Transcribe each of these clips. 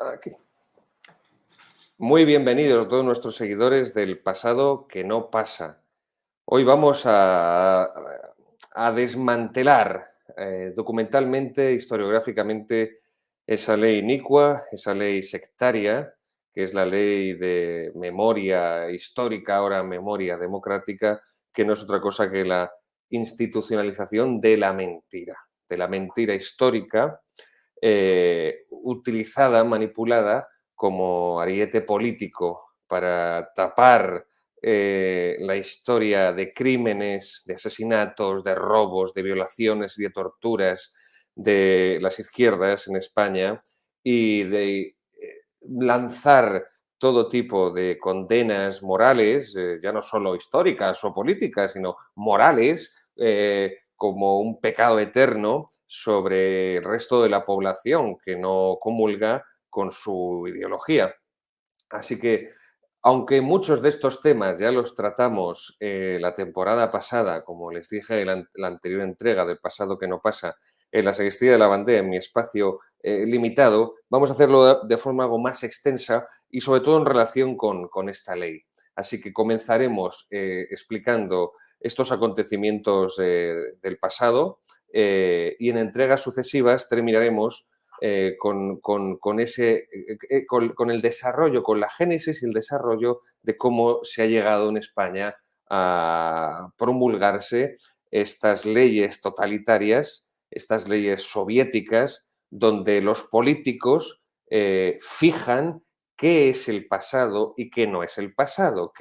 Aquí. Muy bienvenidos todos nuestros seguidores del pasado que no pasa. Hoy vamos a desmantelar documentalmente, historiográficamente, esa ley inicua, esa ley sectaria, que es la ley de memoria histórica, ahora memoria democrática, que no es otra cosa que la institucionalización de la mentira histórica, utilizada, manipulada como ariete político para tapar la historia de crímenes, de asesinatos, de robos, de violaciones y de torturas de las izquierdas en España y de lanzar todo tipo de condenas morales, ya no solo históricas o políticas, sino morales, como un pecado eterno sobre el resto de la población que no comulga con su ideología. Así que, aunque muchos de estos temas ya los tratamos la temporada pasada, como les dije en la anterior entrega del pasado que no pasa, en la Sacristía de la Bandera, en mi espacio limitado, vamos a hacerlo de forma algo más extensa y sobre todo en relación con esta ley. Así que comenzaremos explicando estos acontecimientos del pasado y en entregas sucesivas terminaremos con el desarrollo, con la génesis y el desarrollo de cómo se ha llegado en España a promulgarse estas leyes totalitarias, estas leyes soviéticas, donde los políticos fijan qué es el pasado y qué no es el pasado,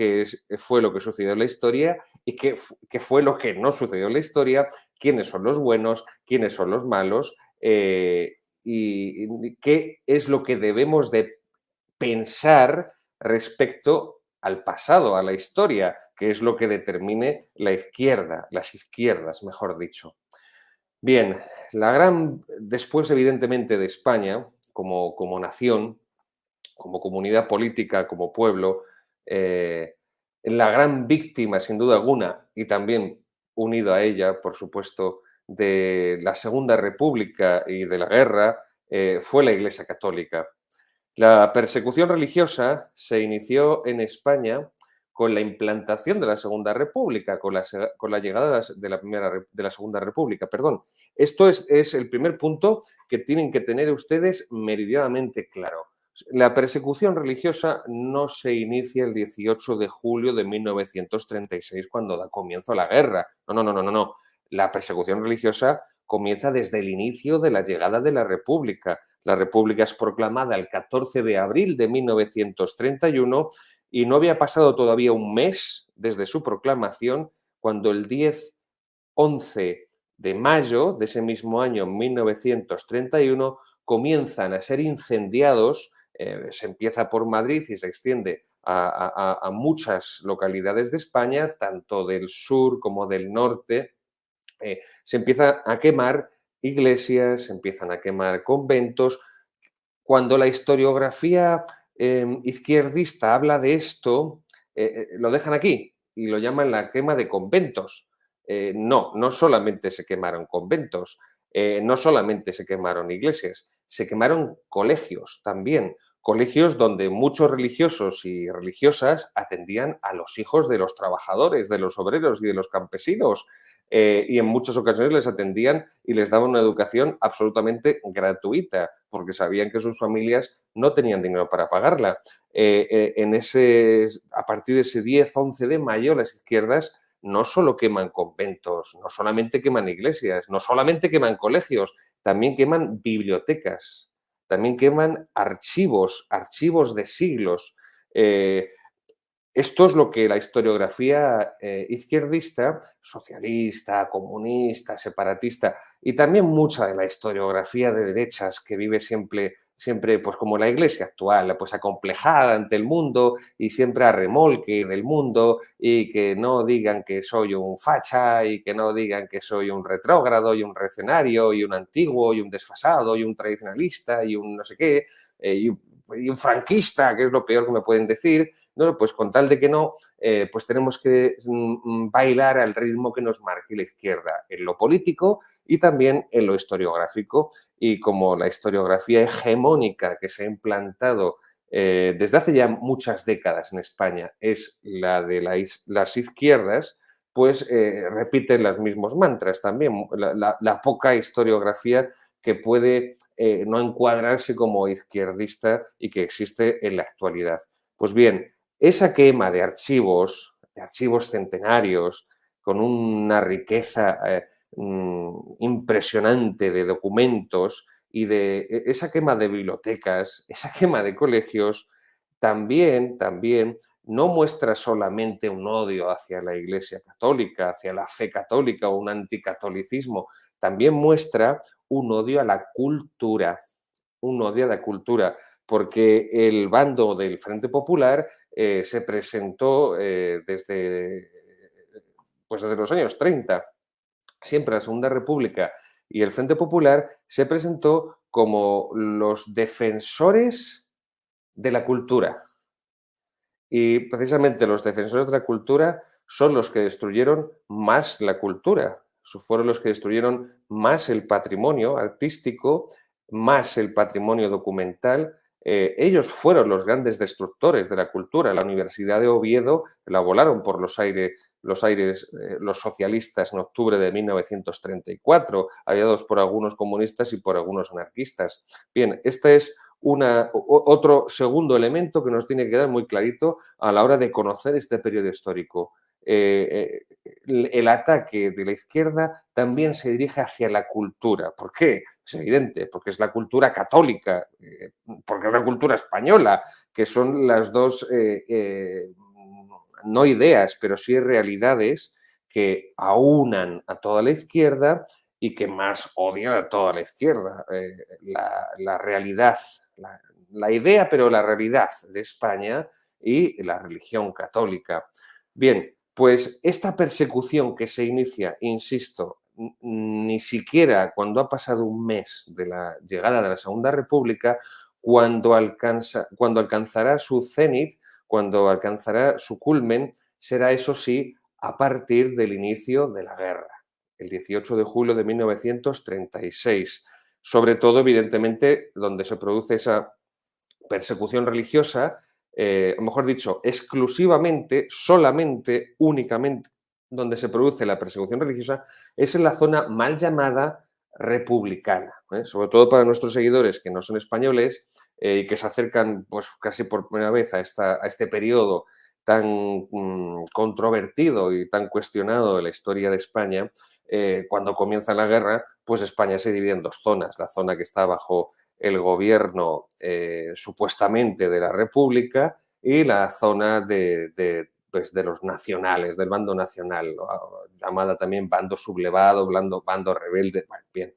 fue lo que sucedió en la historia y qué fue lo que no sucedió en la historia, quiénes son los buenos, quiénes son los malos, y qué es lo que debemos de pensar respecto al pasado, a la historia, que es lo que determine la izquierda, las izquierdas, mejor dicho. Bien, después evidentemente de España, como nación, como comunidad política, como pueblo, la gran víctima, sin duda alguna, y también unido a ella, por supuesto, de la Segunda República y de la guerra, fue la Iglesia Católica. La persecución religiosa se inició en España con la implantación de la Segunda República, con la llegada de la Segunda República, perdón. Esto es el primer punto que tienen que tener ustedes meridianamente claro. La persecución religiosa no se inicia el 18 de julio de 1936 cuando da comienzo la guerra. No. La persecución religiosa comienza desde el inicio de la llegada de la República. La República es proclamada el 14 de abril de 1931 y no había pasado todavía un mes desde su proclamación cuando el 10-11 de mayo de ese mismo año, 1931, comienzan a ser incendiados, se empieza por Madrid y se extiende a muchas localidades de España, tanto del sur como del norte, se empiezan a quemar iglesias, se empiezan a quemar conventos. Cuando la historiografía izquierdista habla de esto, lo dejan aquí y lo llaman la quema de conventos. No solamente se quemaron conventos, no solamente se quemaron iglesias, se quemaron colegios también, colegios donde muchos religiosos y religiosas atendían a los hijos de los trabajadores, de los obreros y de los campesinos, y en muchas ocasiones les atendían y les daban una educación absolutamente gratuita, porque sabían que sus familias no tenían dinero para pagarla. A partir de ese 10-11 de mayo, las izquierdas no solo queman conventos, no solamente queman iglesias, no solamente queman colegios, también queman bibliotecas, también queman archivos de siglos. Esto es lo que la historiografía izquierdista, socialista, comunista, separatista y también mucha de la historiografía de derechas que vive siempre pues como la iglesia actual, pues acomplejada ante el mundo y siempre a remolque del mundo y que no digan que soy un facha y que no digan que soy un retrógrado y un reaccionario y un antiguo y un desfasado y un tradicionalista y un no sé qué y un franquista, que es lo peor que me pueden decir. No, pues con tal de que no, pues tenemos que bailar al ritmo que nos marque la izquierda en lo político y también en lo historiográfico. Y como la historiografía hegemónica que se ha implantado desde hace ya muchas décadas en España es la de las izquierdas, pues repiten los mismos mantras también. La poca historiografía que puede no encuadrarse como izquierdista y que existe en la actualidad. Pues bien, esa quema de archivos centenarios, con una riqueza impresionante de documentos y de esa quema de bibliotecas, esa quema de colegios, también no muestra solamente un odio hacia la Iglesia católica, hacia la fe católica o un anticatolicismo, también muestra un odio a la cultura, un odio a la cultura, porque el bando del Frente Popular se presentó pues desde los años 30, siempre la Segunda República, y el Frente Popular se presentó como los defensores de la cultura. Y precisamente los defensores de la cultura son los que destruyeron más la cultura, fueron los que destruyeron más el patrimonio artístico, más el patrimonio documental. Ellos fueron los grandes destructores de la cultura. La Universidad de Oviedo la volaron por los aires los socialistas en octubre de 1934, apoyados por algunos comunistas y por algunos anarquistas. Bien, este es otro segundo elemento que nos tiene que quedar muy clarito a la hora de conocer este periodo histórico. El ataque de la izquierda también se dirige hacia la cultura. ¿Por qué? Es evidente, porque es la cultura católica, porque es la cultura española, que son las dos, no ideas, pero sí realidades que aunan a toda la izquierda y que más odian a toda la izquierda. La realidad, la idea, pero la realidad de España y la religión católica. Bien, pues esta persecución que se inicia, insisto, ni siquiera cuando ha pasado un mes de la llegada de la Segunda República, cuando alcanzará su cenit, cuando alcanzará su culmen, será eso sí a partir del inicio de la guerra, el 18 de julio de 1936. Sobre todo, evidentemente, donde se produce esa persecución religiosa, o mejor dicho, exclusivamente, solamente, únicamente, donde se produce la persecución religiosa, es en la zona mal llamada republicana, sobre todo para nuestros seguidores que no son españoles y que se acercan pues casi por primera vez a este periodo tan controvertido y tan cuestionado de la historia de España. Cuando comienza la guerra, pues España se divide en dos zonas, la zona que está bajo el gobierno supuestamente de la República y la zona pues, de los nacionales, del bando nacional, ¿no? Llamada también bando sublevado, bando rebelde. Bueno, bien.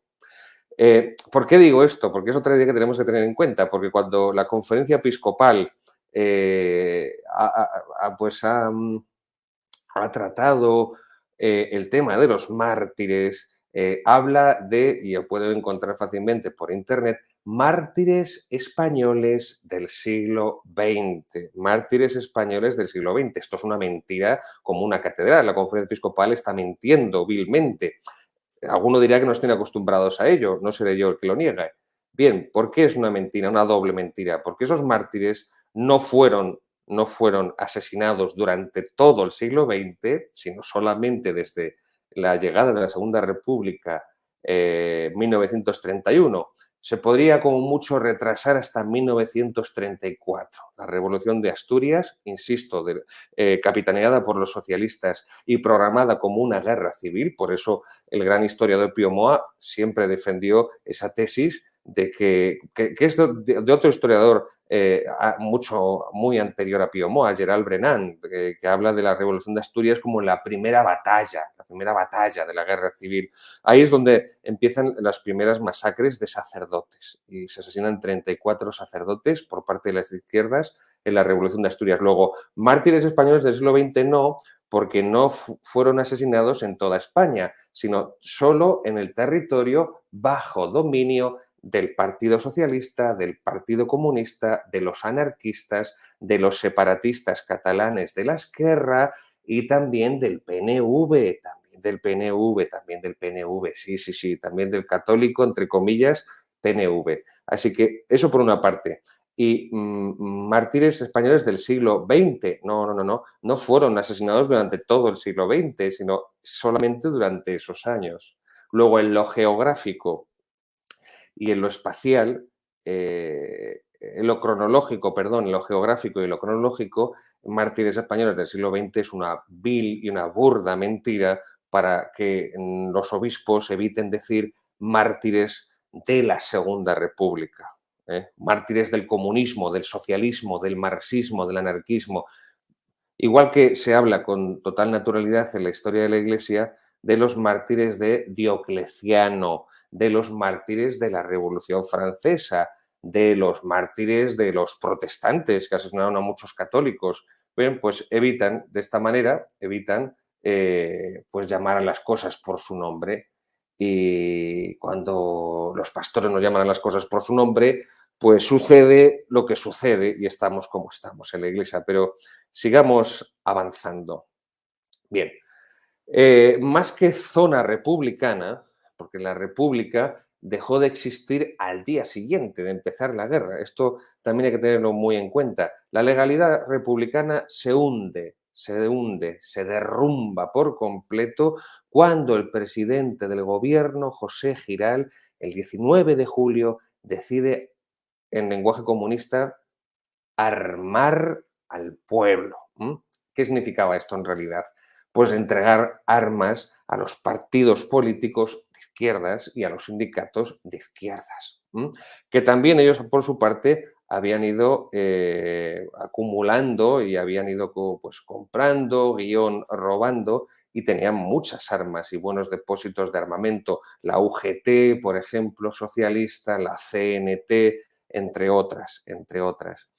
¿Por qué digo esto? Porque es otra idea que tenemos que tener en cuenta, porque cuando la conferencia episcopal pues ha tratado el tema de los mártires, habla de, y lo pueden encontrar fácilmente por internet, mártires españoles del siglo XX. Mártires españoles del siglo XX. Esto es una mentira como una catedral. La conferencia episcopal está mintiendo vilmente. Alguno dirá que no estén acostumbrados a ello, no seré yo el que lo niegue. Bien, ¿por qué es una mentira, una doble mentira? Porque esos mártires no fueron asesinados durante todo el siglo XX, sino solamente desde la llegada de la Segunda República, 1931. Se podría como mucho retrasar hasta 1934. La Revolución de Asturias, insisto, capitaneada por los socialistas y programada como una guerra civil, por eso el gran historiador Pío Moa siempre defendió esa tesis de que es de otro historiador muy anterior a Pío Moa, Gerald Brennan, que habla de la Revolución de Asturias como la primera batalla de la guerra civil. Ahí es donde empiezan las primeras masacres de sacerdotes y se asesinan 34 sacerdotes por parte de las izquierdas en la Revolución de Asturias. Luego, mártires españoles del siglo XX no, porque no fueron asesinados en toda España, sino solo en el territorio bajo dominio del Partido Socialista, del Partido Comunista, de los anarquistas, de los separatistas catalanes de la Esquerra y también del PNV, del PNV, también del PNV, sí, sí, sí, también del católico, entre comillas, PNV. Así que eso por una parte. Y mártires españoles del siglo XX, no fueron asesinados durante todo el siglo XX, sino solamente durante esos años. Luego, en lo geográfico y en lo espacial, en lo cronológico, perdón, en lo geográfico y lo cronológico, mártires españoles del siglo XX es una vil y una burda mentira para que los obispos eviten decir mártires de la Segunda República. Mártires del comunismo, del socialismo, del marxismo, del anarquismo. Igual que se habla con total naturalidad en la historia de la Iglesia de los mártires de Diocleciano, de los mártires de la Revolución Francesa, de los mártires de los protestantes que asesinaron a muchos católicos. Bien, pues evitan, de esta manera, pues llamar a las cosas por su nombre. Y cuando los pastores nos llaman a las cosas por su nombre, pues sucede lo que sucede y estamos como estamos en la Iglesia. Pero sigamos avanzando. Bien, más que zona republicana, porque la república dejó de existir al día siguiente de empezar la guerra. Esto también hay que tenerlo muy en cuenta. La legalidad republicana se hunde, se derrumba por completo cuando el presidente del gobierno, José Giral, el 19 de julio, decide, en lenguaje comunista, armar al pueblo. ¿Qué significaba esto en realidad? Pues entregar armas a los partidos políticos de izquierdas y a los sindicatos de izquierdas, que también ellos, por su parte, habían ido acumulando y habían ido pues, comprando, robando, y tenían muchas armas y buenos depósitos de armamento. La UGT, por ejemplo, socialista, la CNT, entre otras, entre otras.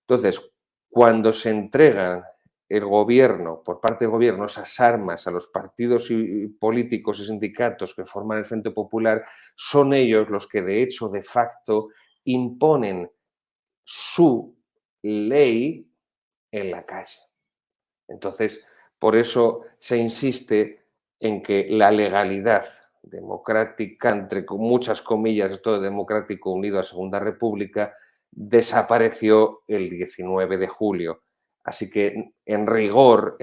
Entonces, cuando se entregan el gobierno, por parte del gobierno, esas armas a los partidos políticos y sindicatos que forman el Frente Popular, son ellos los que de hecho, de facto, imponen su ley en la calle. Entonces, por eso se insiste en que la legalidad democrática, entre muchas comillas, esto de democrático unido a Segunda República, desapareció el 19 de julio. Así que en rigor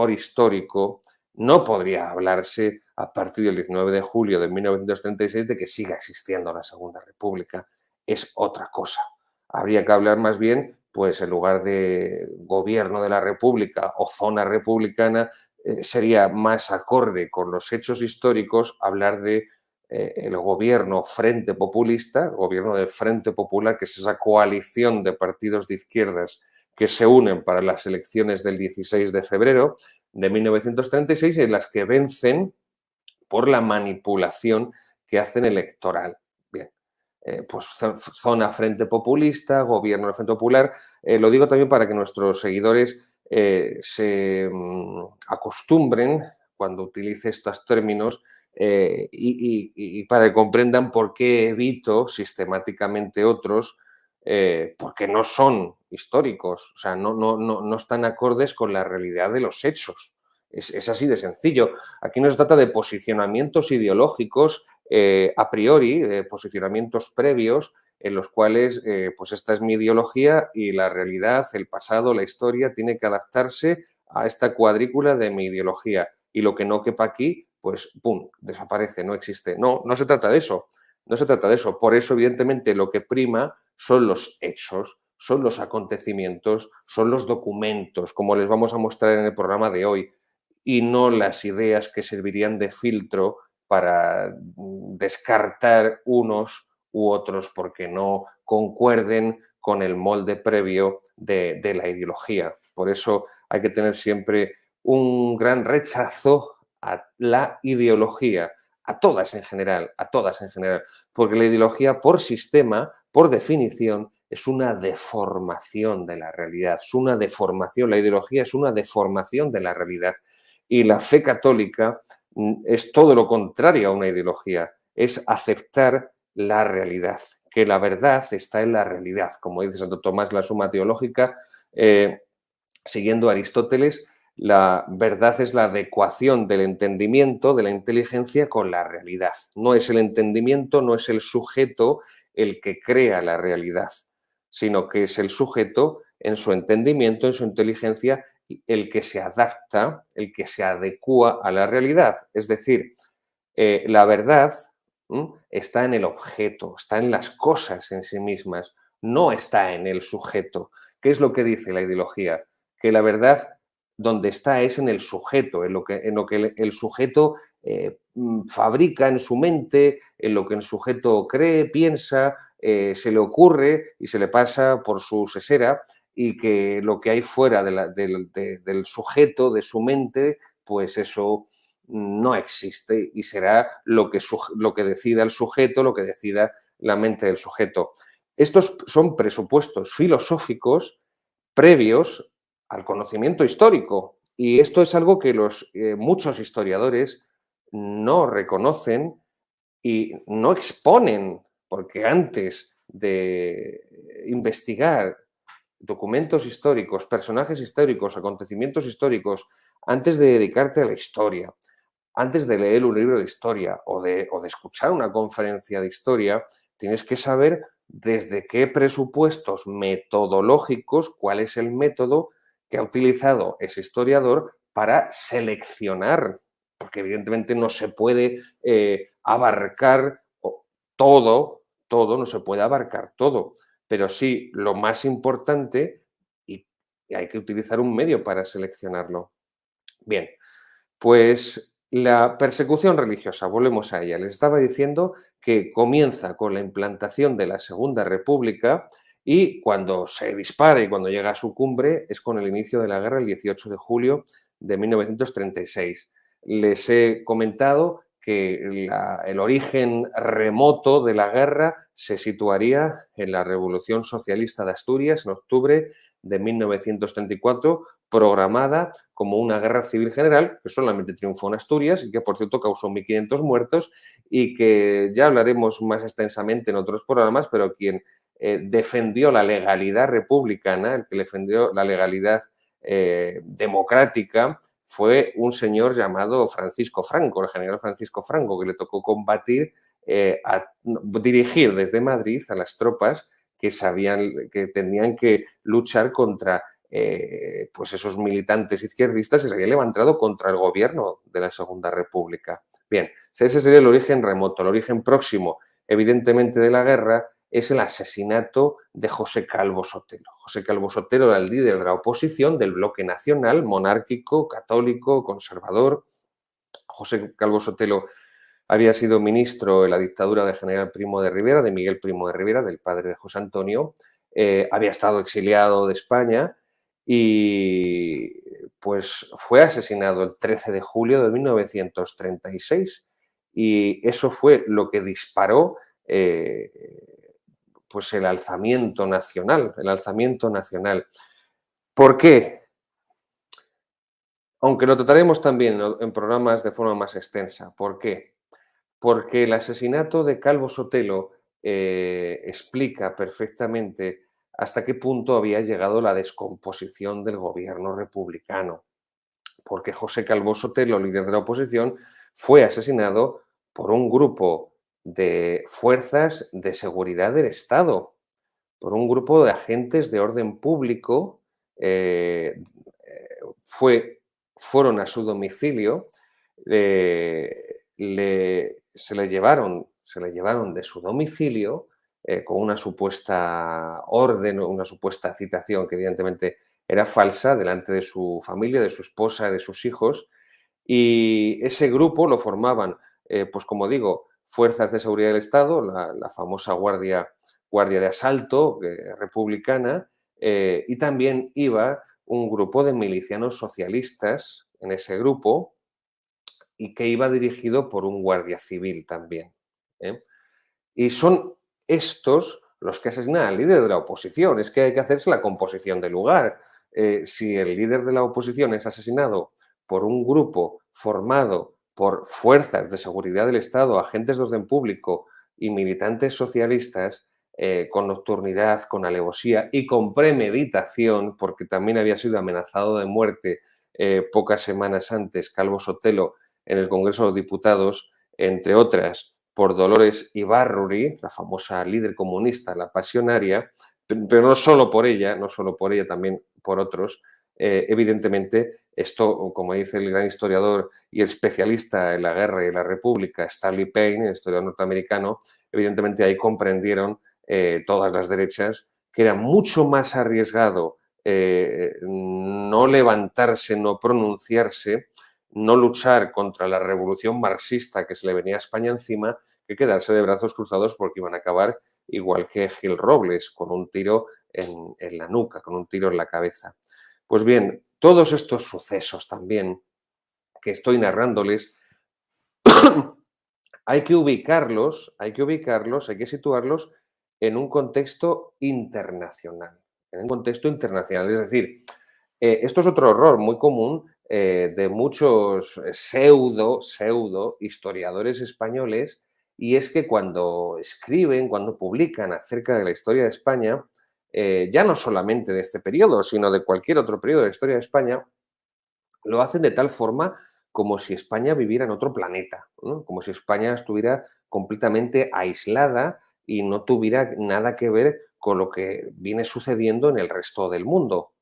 histórico, no podría hablarse a partir del 19 de julio de 1936 de que siga existiendo la Segunda República. Es otra cosa. Habría que hablar más bien, pues en lugar de gobierno de la República o zona republicana, sería más acorde con los hechos históricos hablar de el gobierno Frente Populista, el gobierno del Frente Popular, que es esa coalición de partidos de izquierdas que se unen para las elecciones del 16 de febrero de 1936 en las que vencen por la manipulación que hacen electoral. Bien, pues zona Frente Populista, gobierno del Frente Popular. Lo digo también para que nuestros seguidores se acostumbren cuando utilice estos términos y para que comprendan por qué evito sistemáticamente otros, porque no son históricos, o sea, no están acordes con la realidad de los hechos. Es así de sencillo. Aquí no se trata de posicionamientos ideológicos a priori, posicionamientos previos en los cuales, pues esta es mi ideología y la realidad, el pasado, la historia, tiene que adaptarse a esta cuadrícula de mi ideología. Y lo que no quepa aquí, pues, ¡pum!, desaparece, no existe. No se trata de eso. No se trata de eso. Por eso, evidentemente, lo que prima son los hechos, son los acontecimientos, son los documentos, como les vamos a mostrar en el programa de hoy, y no las ideas que servirían de filtro para descartar unos u otros porque no concuerden con el molde previo de la ideología. Por eso hay que tener siempre un gran rechazo a la ideología, a todas en general, porque la ideología por sistema, por definición, es una deformación de la realidad, es una deformación, la ideología es una deformación de la realidad. Y la fe católica es todo lo contrario a una ideología, es aceptar la realidad, que la verdad está en la realidad. Como dice Santo Tomás, la Suma Teológica, siguiendo a Aristóteles, La verdad es la adecuación del entendimiento, de la inteligencia con la realidad. No es el entendimiento, no es el sujeto el que crea la realidad, sino que es el sujeto en su entendimiento, en su inteligencia, el que se adapta, el que se adecua a la realidad. Es decir, la verdad está en el objeto, está en las cosas en sí mismas, no está en el sujeto. ¿Qué es lo que dice la ideología? Que la verdad donde está es en el sujeto, en lo que el sujeto fabrica en su mente, en lo que el sujeto cree, piensa, se le ocurre y se le pasa por su sesera, y que lo que hay fuera del sujeto, de su mente, pues eso no existe y será lo que decida el sujeto, lo que decida la mente del sujeto. Estos son presupuestos filosóficos previos al conocimiento histórico, y esto es algo que muchos historiadores no reconocen y no exponen, porque antes de investigar documentos históricos, personajes históricos, acontecimientos históricos, antes de dedicarte a la historia, antes de leer un libro de historia o de escuchar una conferencia de historia, tienes que saber desde qué presupuestos metodológicos, cuál es el método que ha utilizado ese historiador para seleccionar, porque evidentemente no se puede abarcar todo, no se puede abarcar todo, pero sí lo más importante, y hay que utilizar un medio para seleccionarlo. Bien, pues la persecución religiosa, volvemos a ella. Les estaba diciendo que comienza con la implantación de la Segunda República, y cuando se dispara y cuando llega a su cumbre es con el inicio de la guerra el 18 de julio de 1936. Les he comentado que el origen remoto de la guerra se situaría en la Revolución Socialista de Asturias en octubre de 1934, programada como una guerra civil general, que solamente triunfó en Asturias y que, por cierto, causó 1.500 muertos, y que ya hablaremos más extensamente en otros programas, pero quien defendió la legalidad republicana, el que defendió la legalidad democrática, fue un señor llamado Francisco Franco, el general Francisco Franco, que le tocó dirigir desde Madrid a las tropas que tenían que luchar contra pues esos militantes izquierdistas que se habían levantado contra el gobierno de la Segunda República. Bien, ese sería el origen remoto. El origen próximo, evidentemente, de la guerra es el asesinato de José Calvo Sotelo. José Calvo Sotelo era el líder de la oposición del bloque nacional, monárquico, católico, conservador. José Calvo Sotelo había sido ministro en la dictadura de General Primo de Rivera, de Miguel Primo de Rivera, del padre de José Antonio. Había estado exiliado de España y pues fue asesinado el 13 de julio de 1936, y eso fue lo que disparó pues el alzamiento nacional, ¿Por qué? Aunque lo trataremos también en programas de forma más extensa. ¿Por qué? Porque el asesinato de Calvo Sotelo explica perfectamente hasta qué punto había llegado la descomposición del gobierno republicano. Porque José Calvo Sotelo, líder de la oposición, fue asesinado por un grupo de fuerzas de seguridad del Estado, por un grupo de agentes de orden público. eh, Fueron a su domicilio, se le llevaron de su domicilio con una supuesta orden o una supuesta citación que evidentemente era falsa, delante de su familia, de su esposa, de sus hijos, y ese grupo lo formaban, pues como digo, fuerzas de seguridad del Estado, la famosa guardia de asalto republicana, y también iba un grupo de milicianos socialistas en ese grupo, y que iba dirigido por un guardia civil también. ¿eh? Y son estos los que asesinan al líder de la oposición. Es que hay que hacerse la composición del lugar. Si el líder de la oposición es asesinado por un grupo formado por fuerzas de seguridad del Estado, agentes de orden público y militantes socialistas, con nocturnidad, con alevosía y con premeditación, porque también había sido amenazado de muerte pocas semanas antes, Calvo Sotelo, en el Congreso de los Diputados, entre otras, por Dolores Ibárruri, la famosa líder comunista, la pasionaria, pero no solo por ella, también por otros. Evidentemente, esto, como dice el gran historiador y especialista en la guerra y la república, Stanley Payne, el historiador norteamericano, evidentemente ahí comprendieron todas las derechas que era mucho más arriesgado no levantarse, no pronunciarse, no luchar contra la revolución marxista que se le venía a España encima, que quedarse de brazos cruzados porque iban a acabar igual que Gil Robles, con un tiro en la nuca, con un tiro en la cabeza. Pues bien, todos estos sucesos también que estoy narrándoles, hay que ubicarlos, hay que situarlos en un contexto internacional. En un contexto internacional. Es decir, esto es otro error muy común de muchos pseudo historiadores españoles, y es que cuando escriben, cuando publican acerca de la historia de España, ya no solamente de este periodo, sino de cualquier otro periodo de la historia de España, lo hacen de tal forma como si España viviera en otro planeta, ¿no? Como si España estuviera completamente aislada y no tuviera nada que ver con lo que viene sucediendo en el resto del mundo.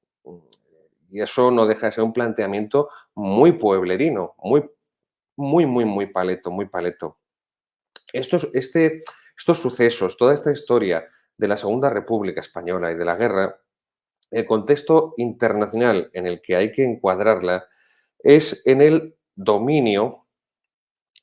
Y eso no deja de ser un planteamiento muy pueblerino, muy paleto, muy paleto. Estos sucesos, toda esta historia de la Segunda República Española y de la guerra, el contexto internacional en el que hay que encuadrarla es en el dominio,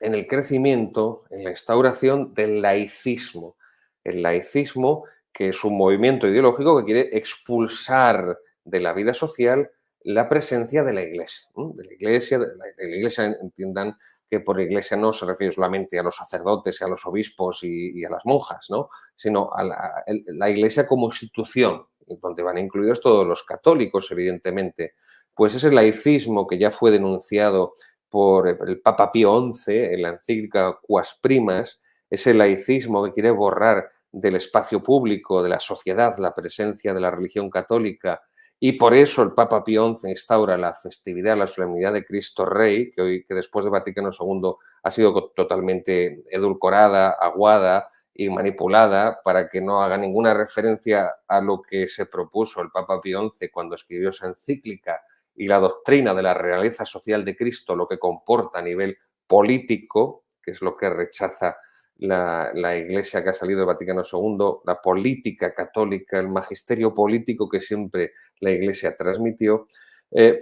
en el crecimiento, en la instauración del laicismo. El laicismo, que es un movimiento ideológico que quiere expulsar de la vida social la presencia de la Iglesia. De la Iglesia, entiendan que por Iglesia no se refiere solamente a los sacerdotes, a los obispos y a las monjas, ¿no? Sino a la Iglesia como institución, donde van incluidos todos los católicos, evidentemente. Pues ese laicismo que ya fue denunciado por el Papa Pío XI en la encíclica Quas Primas, ese laicismo que quiere borrar del espacio público, de la sociedad, la presencia de la religión católica, y por eso el Papa Pío XI instaura la festividad, la solemnidad de Cristo Rey, que después de Vaticano II ha sido totalmente edulcorada, aguada y manipulada para que no haga ninguna referencia a lo que se propuso el Papa Pío XI cuando escribió esa encíclica y la doctrina de la realeza social de Cristo, lo que comporta a nivel político, que es lo que rechaza la Iglesia que ha salido del Vaticano II, la política católica, el magisterio político que siempre la Iglesia transmitió.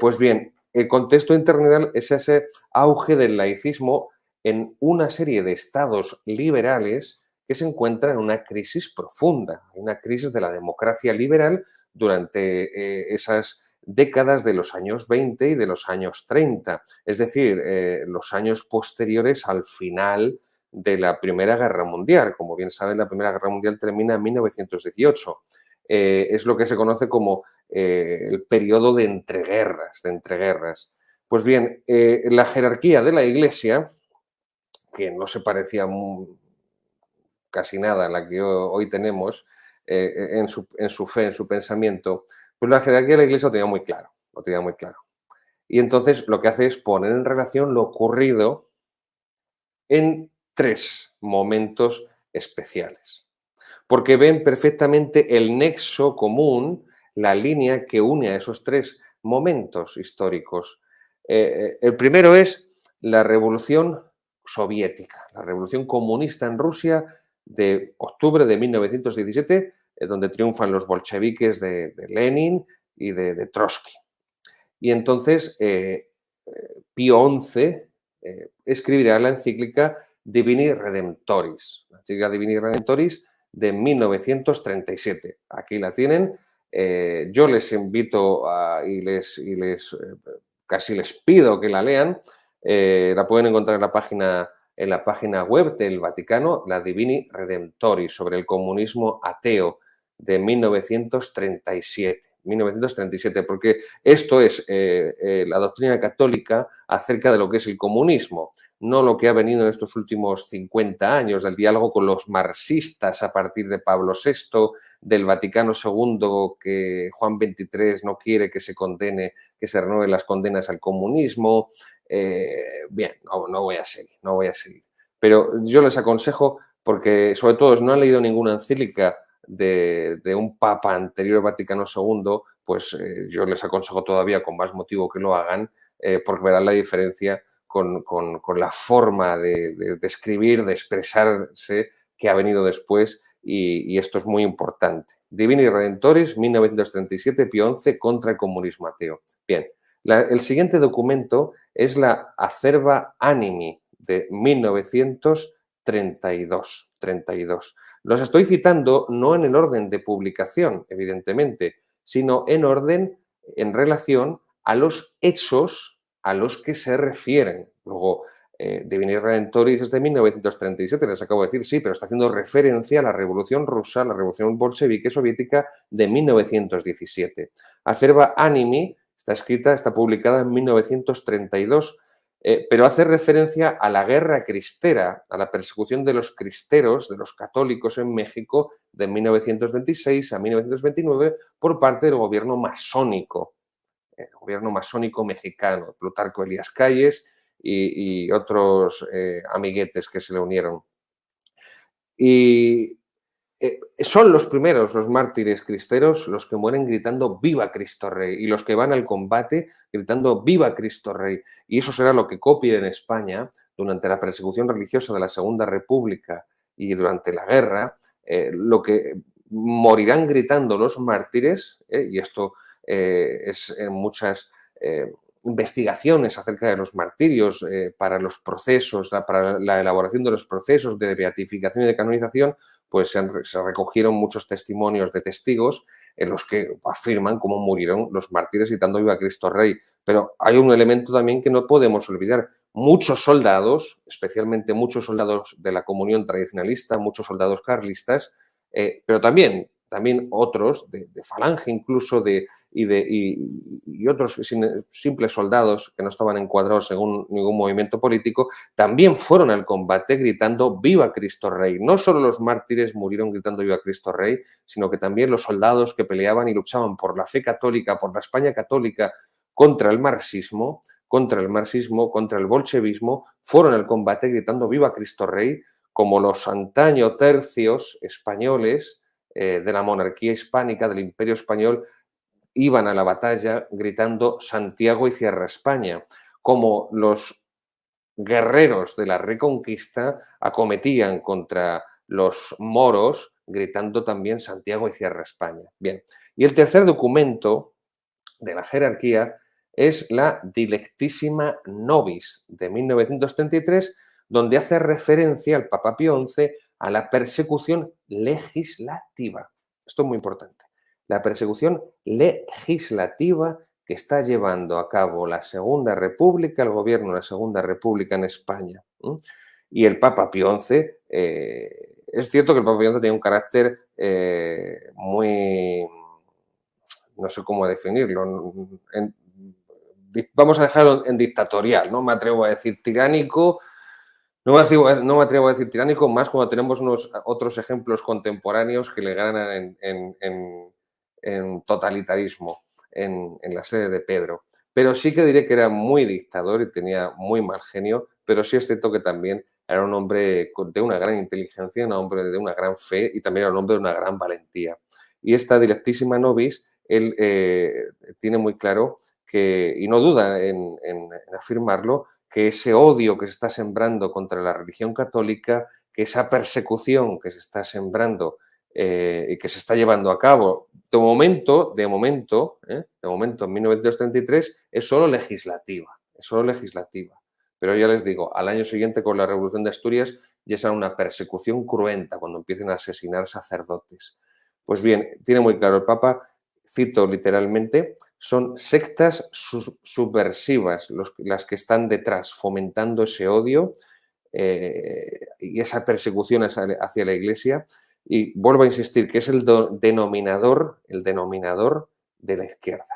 Pues bien, el contexto internacional es ese auge del laicismo en una serie de estados liberales que se encuentran en una crisis profunda, una crisis de la democracia liberal durante esas décadas de los años 20 y de los años 30, es decir, los años posteriores al final de la Primera Guerra Mundial. Como bien saben, la Primera Guerra Mundial termina en 1918. Es lo que se conoce como el periodo de entreguerras. Pues bien, la jerarquía de la Iglesia, que no se parecía casi nada a la que hoy tenemos en su fe, en su pensamiento, pues la jerarquía de la Iglesia lo tenía muy claro, lo tenía muy claro. Y entonces lo que hace es poner en relación lo ocurrido en 3 momentos especiales, porque ven perfectamente el nexo común, la línea que une a esos 3 momentos históricos. El primero es la revolución soviética, la revolución comunista en Rusia de octubre de 1917, donde triunfan los bolcheviques de Lenin y de Trotsky. Y entonces Pío XI escribirá la encíclica Divini Redemptoris, la encíclica Divini Redemptoris de 1937. Aquí la tienen. Yo les invito casi les pido que la lean. La pueden encontrar en la página web del Vaticano, la Divini Redemptoris, sobre el comunismo ateo de 1937. 1937, porque esto es la doctrina católica acerca de lo que es el comunismo. no lo que ha venido en estos últimos 50 años, del diálogo con los marxistas a partir de Pablo VI, del Vaticano II, que Juan XXIII no quiere que se condene, que se renueven las condenas al comunismo. Bien, no voy a seguir, no voy a seguir. Pero yo les aconsejo, porque sobre todo no han leído ninguna encíclica de un papa anterior al Vaticano II, pues yo les aconsejo todavía con más motivo que lo hagan, porque verán la diferencia con la forma de escribir, de expresarse que ha venido después, y esto es muy importante. Divini Redentoris, 1937, Pío XI contra el comunismo ateo. Bien, el siguiente documento es la Acerba Animi de 1932. Los estoy citando no en el orden de publicación, evidentemente, sino en orden, en relación a los hechos a los que se refieren. Luego, Divini Redentoris es de 1937, les acabo de decir, sí, pero está haciendo referencia a la Revolución Rusa, la Revolución Bolchevique Soviética de 1917. Acerba Animi está publicada en 1932, pero hace referencia a la guerra cristera, a la persecución de los cristeros, de los católicos en México de 1926 a 1929 por parte del gobierno masónico, el gobierno masónico mexicano, Plutarco Elías Calles y otros amiguetes que se le unieron. Y son los primeros, los mártires cristeros, los que mueren gritando ¡Viva Cristo Rey! Y los que van al combate gritando ¡Viva Cristo Rey! Y eso será lo que copie en España durante la persecución religiosa de la Segunda República y durante la guerra, lo que morirán gritando los mártires, y esto es en muchas investigaciones acerca de los martirios para los procesos, para la elaboración de los procesos de beatificación y de canonización, pues se recogieron muchos testimonios de testigos en los que afirman cómo murieron los mártires gritando Viva Cristo Rey. Pero hay un elemento también que no podemos olvidar. Muchos soldados, especialmente muchos soldados de la comunión tradicionalista, muchos soldados carlistas, pero también otros de falange incluso y otros simples soldados que no estaban encuadrados según ningún movimiento político, también fueron al combate gritando ¡Viva Cristo Rey! No solo los mártires murieron gritando ¡Viva Cristo Rey!, sino que también los soldados que peleaban y luchaban por la fe católica, por la España católica, contra el marxismo, contra el bolchevismo, fueron al combate gritando ¡Viva Cristo Rey!, como los antaño tercios españoles de la monarquía hispánica, del Imperio Español, iban a la batalla gritando Santiago y Cierra España, como los guerreros de la Reconquista acometían contra los moros gritando también Santiago y Cierra España. Bien, y el tercer documento de la jerarquía es la Dilectissima Nobis de 1933, donde hace referencia al Papa Pío XI a la persecución legislativa. Esto es muy importante. La persecución legislativa que está llevando a cabo la Segunda República, el gobierno de la Segunda República en España. Y el Papa Pío XI, es cierto que el Papa Pío XI tiene un carácter muy, no sé cómo definirlo, vamos a dejarlo en dictatorial, no me atrevo a decir tiránico, no me atrevo a decir tiránico, más cuando tenemos otros ejemplos contemporáneos que le ganan en totalitarismo en la sede de Pedro. Pero sí que diré que era muy dictador y tenía muy mal genio, pero sí es cierto que también era un hombre de una gran inteligencia, un hombre de una gran fe y también era un hombre de una gran valentía. Y esta Dilectissima Nobis, él tiene muy claro que, y no duda en afirmarlo, que ese odio que se está sembrando contra la religión católica, que esa persecución que se está sembrando y que se está llevando a cabo, de momento, en 1933, es solo legislativa, Pero ya les digo, al año siguiente con la Revolución de Asturias ya será una persecución cruenta cuando empiecen a asesinar sacerdotes. Pues bien, tiene muy claro el Papa, cito literalmente, son sectas subversivas las que están detrás, fomentando ese odio y esa persecución hacia la Iglesia. Y vuelvo a insistir que es el denominador de la izquierda,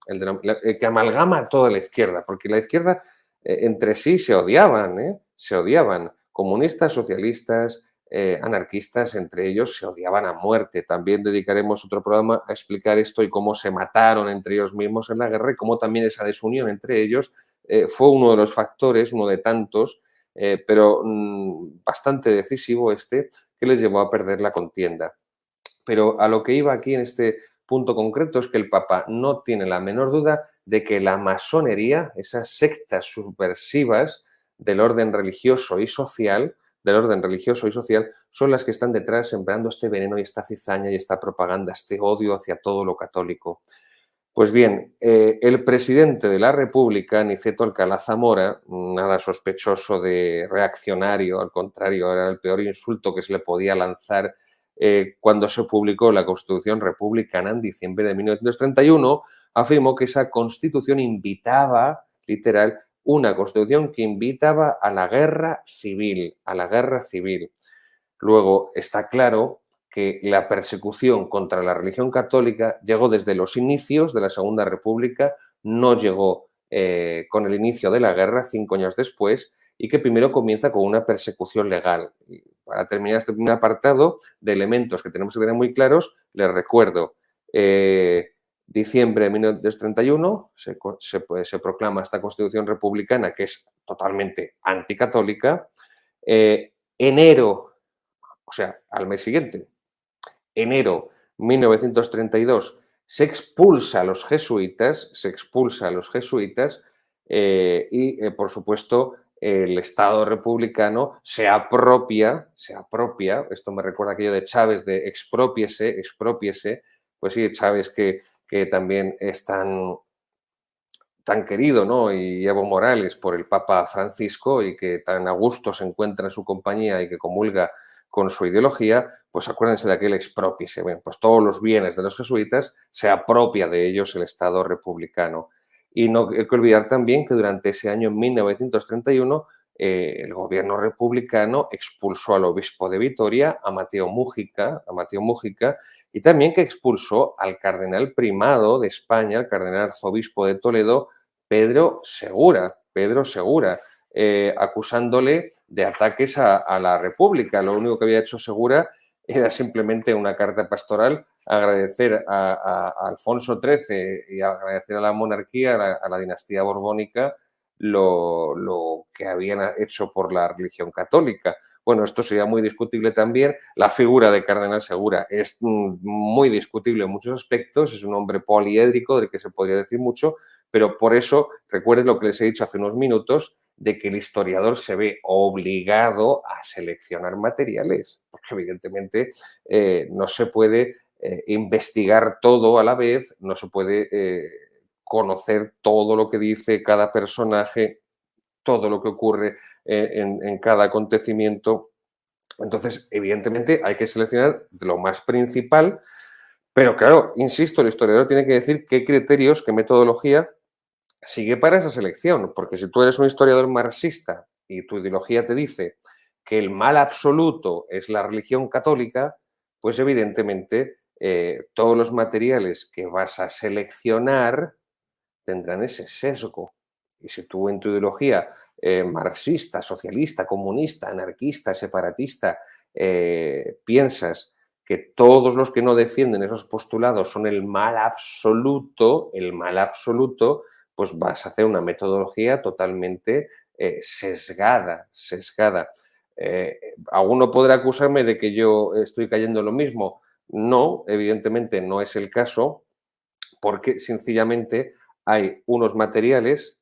el que amalgama a toda la izquierda, porque la izquierda entre sí se odiaban, ¿eh? Se odiaban. Comunistas, socialistas, anarquistas, entre ellos se odiaban a muerte. También dedicaremos otro programa a explicar esto y cómo se mataron entre ellos mismos en la guerra y cómo también esa desunión entre ellos fue uno de los factores, uno de tantos, pero bastante decisivo este, que les llevó a perder la contienda. Pero a lo que iba aquí en este punto concreto es que el Papa no tiene la menor duda de que la masonería, esas sectas subversivas del orden religioso y social, son las que están detrás sembrando este veneno y esta cizaña y esta propaganda, este odio hacia todo lo católico. Pues bien, el presidente de la República, Niceto Alcalá Zamora, nada sospechoso de reaccionario, al contrario, era el peor insulto que se le podía lanzar cuando se publicó la Constitución Republicana en diciembre de 1931, afirmó que esa Constitución invitaba, literal, una Constitución que invitaba a la guerra civil, a la guerra civil. Luego, está claro que la persecución contra la religión católica llegó desde los inicios de la Segunda República, no llegó con el inicio de la guerra, 5 años después, y que primero comienza con una persecución legal. Y para terminar este primer apartado de elementos que tenemos que tener muy claros, les recuerdo, diciembre de 1931 se proclama esta Constitución republicana que es totalmente anticatólica. Enero, o sea, al mes siguiente, enero 1932, se expulsa a los jesuitas por supuesto, el Estado republicano se apropia, esto me recuerda aquello de Chávez de expropiese, pues sí, Chávez que también es tan querido, ¿no? Y Evo Morales por el Papa Francisco y que tan a gusto se encuentra en su compañía y que comulga con su ideología, pues acuérdense de aquel expropiese. Bueno, pues todos los bienes de los jesuitas se apropia de ellos el Estado republicano. Y no hay que olvidar también que durante ese año, en 1931, el gobierno republicano expulsó al obispo de Vitoria, a Mateo Mújica, y también que expulsó al cardenal primado de España, el cardenal arzobispo de Toledo, Pedro Segura, acusándole de ataques a la República. Lo único que había hecho Segura era simplemente una carta pastoral, agradecer a Alfonso XIII y agradecer a la monarquía, a la dinastía borbónica, lo que habían hecho por la religión católica. Bueno, esto sería muy discutible también. La figura de Cardenal Segura es muy discutible en muchos aspectos, es un hombre poliédrico del que se podría decir mucho, pero por eso recuerden lo que les he dicho hace unos minutos, de que el historiador se ve obligado a seleccionar materiales, porque evidentemente no se puede investigar todo a la vez, no se puede conocer todo lo que dice cada personaje, todo lo que ocurre en cada acontecimiento. Entonces, evidentemente, hay que seleccionar lo más principal, pero claro, insisto, el historiador tiene que decir qué criterios, qué metodología sigue para esa selección, porque si tú eres un historiador marxista y tu ideología te dice que el mal absoluto es la religión católica, pues evidentemente todos los materiales que vas a seleccionar tendrán ese sesgo. Y si tú en tu ideología marxista, socialista, comunista, anarquista, separatista, piensas que todos los que no defienden esos postulados son el mal absoluto, pues vas a hacer una metodología totalmente sesgada. ¿Alguno podrá acusarme de que yo estoy cayendo en lo mismo? No, evidentemente no es el caso, porque sencillamente hay unos materiales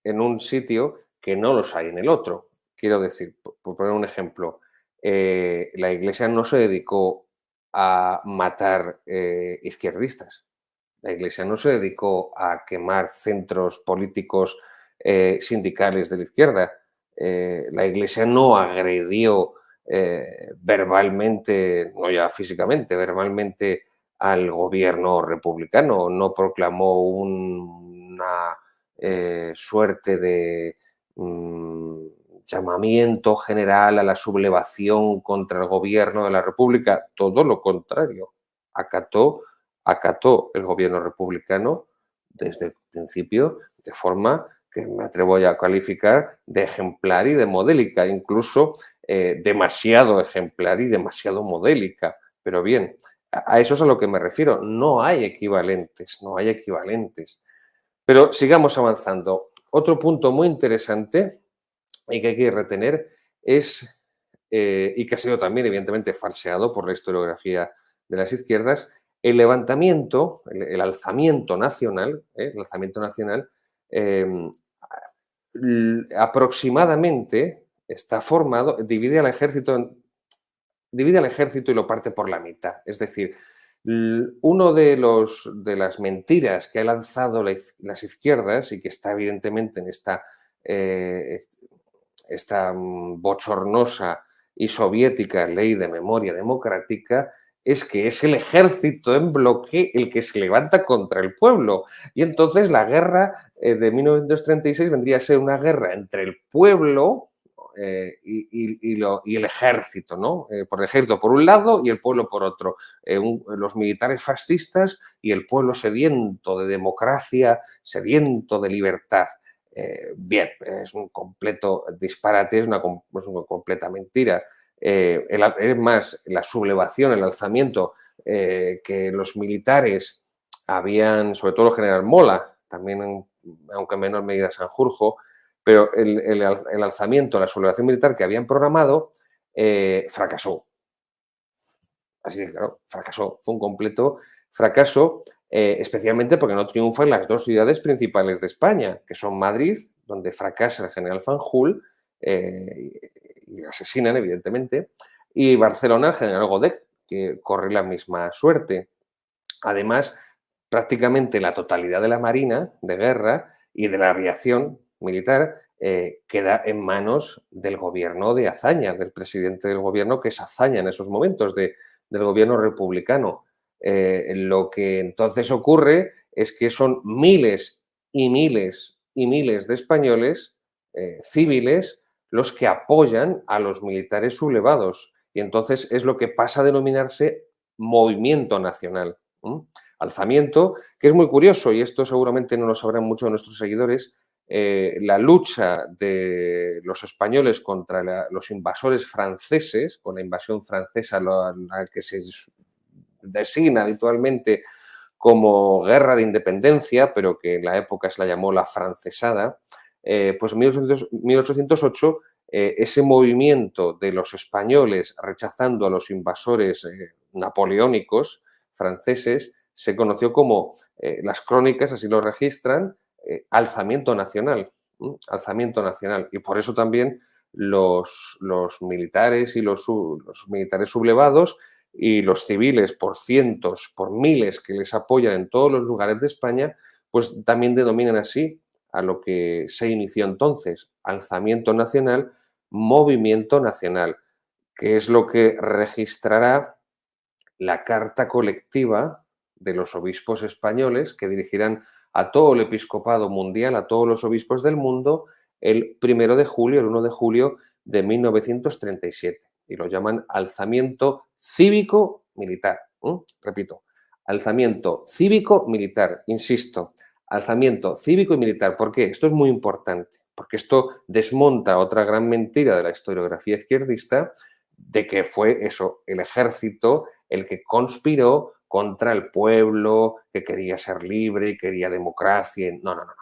en un sitio que no los hay en el otro. Quiero decir, por poner un ejemplo, la Iglesia no se dedicó a matar izquierdistas. La Iglesia no se dedicó a quemar centros políticos sindicales de la izquierda. La Iglesia no agredió verbalmente, no ya físicamente, verbalmente al gobierno republicano, no proclamó una suerte de mm, llamamiento general a la sublevación contra el gobierno de la República, todo lo contrario, acató el gobierno republicano desde el principio de forma que me atrevo ya a calificar de ejemplar y de modélica, incluso demasiado ejemplar y demasiado modélica. Pero bien, a eso es a lo que me refiero. No hay equivalentes, no hay equivalentes. Pero sigamos avanzando. Otro punto muy interesante y que hay que retener es, y que ha sido también evidentemente falseado por la historiografía de las izquierdas, el levantamiento, el alzamiento nacional, eh, aproximadamente está formado, divide al ejército y lo parte por la mitad. Es decir, uno de las mentiras que ha lanzado las izquierdas y que está evidentemente en eh, esta bochornosa y soviética ley de memoria democrática es que es el ejército en bloque el que se levanta contra el pueblo. Y entonces la guerra de 1936 vendría a ser una guerra entre el pueblo y el ejército, ¿no? Por el ejército por un lado y el pueblo por otro. Los militares fascistas y el pueblo sediento de democracia, sediento de libertad. Bien, es un completo disparate, es una completa mentira. Es más, la sublevación, el alzamiento que los militares habían, sobre todo el general Mola, también, aunque en menor medida Sanjurjo, pero el alzamiento, la sublevación militar que habían programado, fracasó. Así que, claro, fracasó. Fue un completo fracaso, especialmente porque no triunfa en las dos ciudades principales de España, que son Madrid, donde fracasa el general Fanjul, y le asesinan, evidentemente, y Barcelona, el general Godet, que corre la misma suerte. Además, prácticamente la totalidad de la Marina de guerra y de la aviación militar queda en manos del gobierno de Azaña, del presidente del gobierno, que es Azaña en esos momentos, del gobierno republicano. Lo que entonces ocurre es que son miles y miles y miles de españoles civiles los que apoyan a los militares sublevados. Y entonces es lo que pasa a denominarse movimiento nacional. Alzamiento, que es muy curioso, y esto seguramente no lo sabrán muchos de nuestros seguidores, la lucha de los españoles contra los invasores franceses, con la invasión francesa, la que se designa habitualmente como guerra de independencia, pero que en la época se la llamó la francesada, pues en 1808 ese movimiento de los españoles rechazando a los invasores napoleónicos franceses se conoció como, las crónicas así lo registran, alzamiento nacional. Alzamiento nacional. Y por eso también los militares y los militares sublevados y los civiles por cientos, por miles que les apoyan en todos los lugares de España, pues también denominan así a lo que se inició entonces, alzamiento nacional, movimiento nacional, que es lo que registrará la carta colectiva de los obispos españoles que dirigirán a todo el episcopado mundial, a todos los obispos del mundo, el 1 de julio, el 1 de julio de 1937. Y lo llaman alzamiento cívico-militar. Repito, alzamiento cívico-militar. Insisto, alzamiento cívico y militar. ¿Por qué? Esto es muy importante, porque esto desmonta otra gran mentira de la historiografía izquierdista de que fue eso, el ejército el que conspiró contra el pueblo, que quería ser libre y quería democracia. No, no, no, no.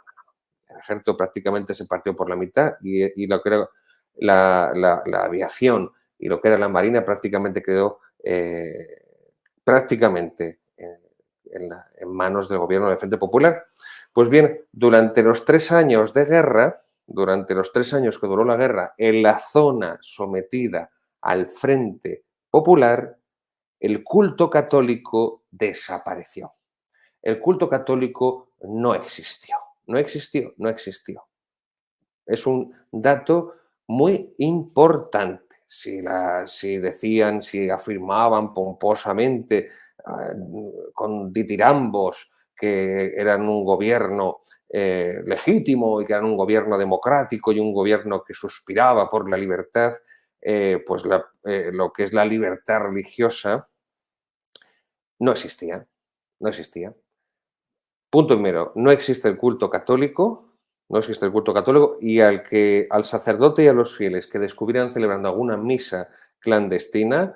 El ejército prácticamente se partió por la mitad y lo que era la aviación y lo que era la marina prácticamente quedó prácticamente en manos del gobierno del Frente Popular. Pues bien, durante los 3 años de guerra, durante los 3 años que duró la guerra, en la zona sometida al Frente Popular, el culto católico desapareció. El culto católico no existió, no existió, no existió. Es un dato muy importante. Si decían, si afirmaban pomposamente, con ditirambos, que eran un gobierno legítimo y que eran un gobierno democrático y un gobierno que suspiraba por la libertad, pues lo que es la libertad religiosa no existía, no existía. Punto primero, no existe el culto católico, no existe el culto católico, y al sacerdote y a los fieles que descubrieran celebrando alguna misa clandestina,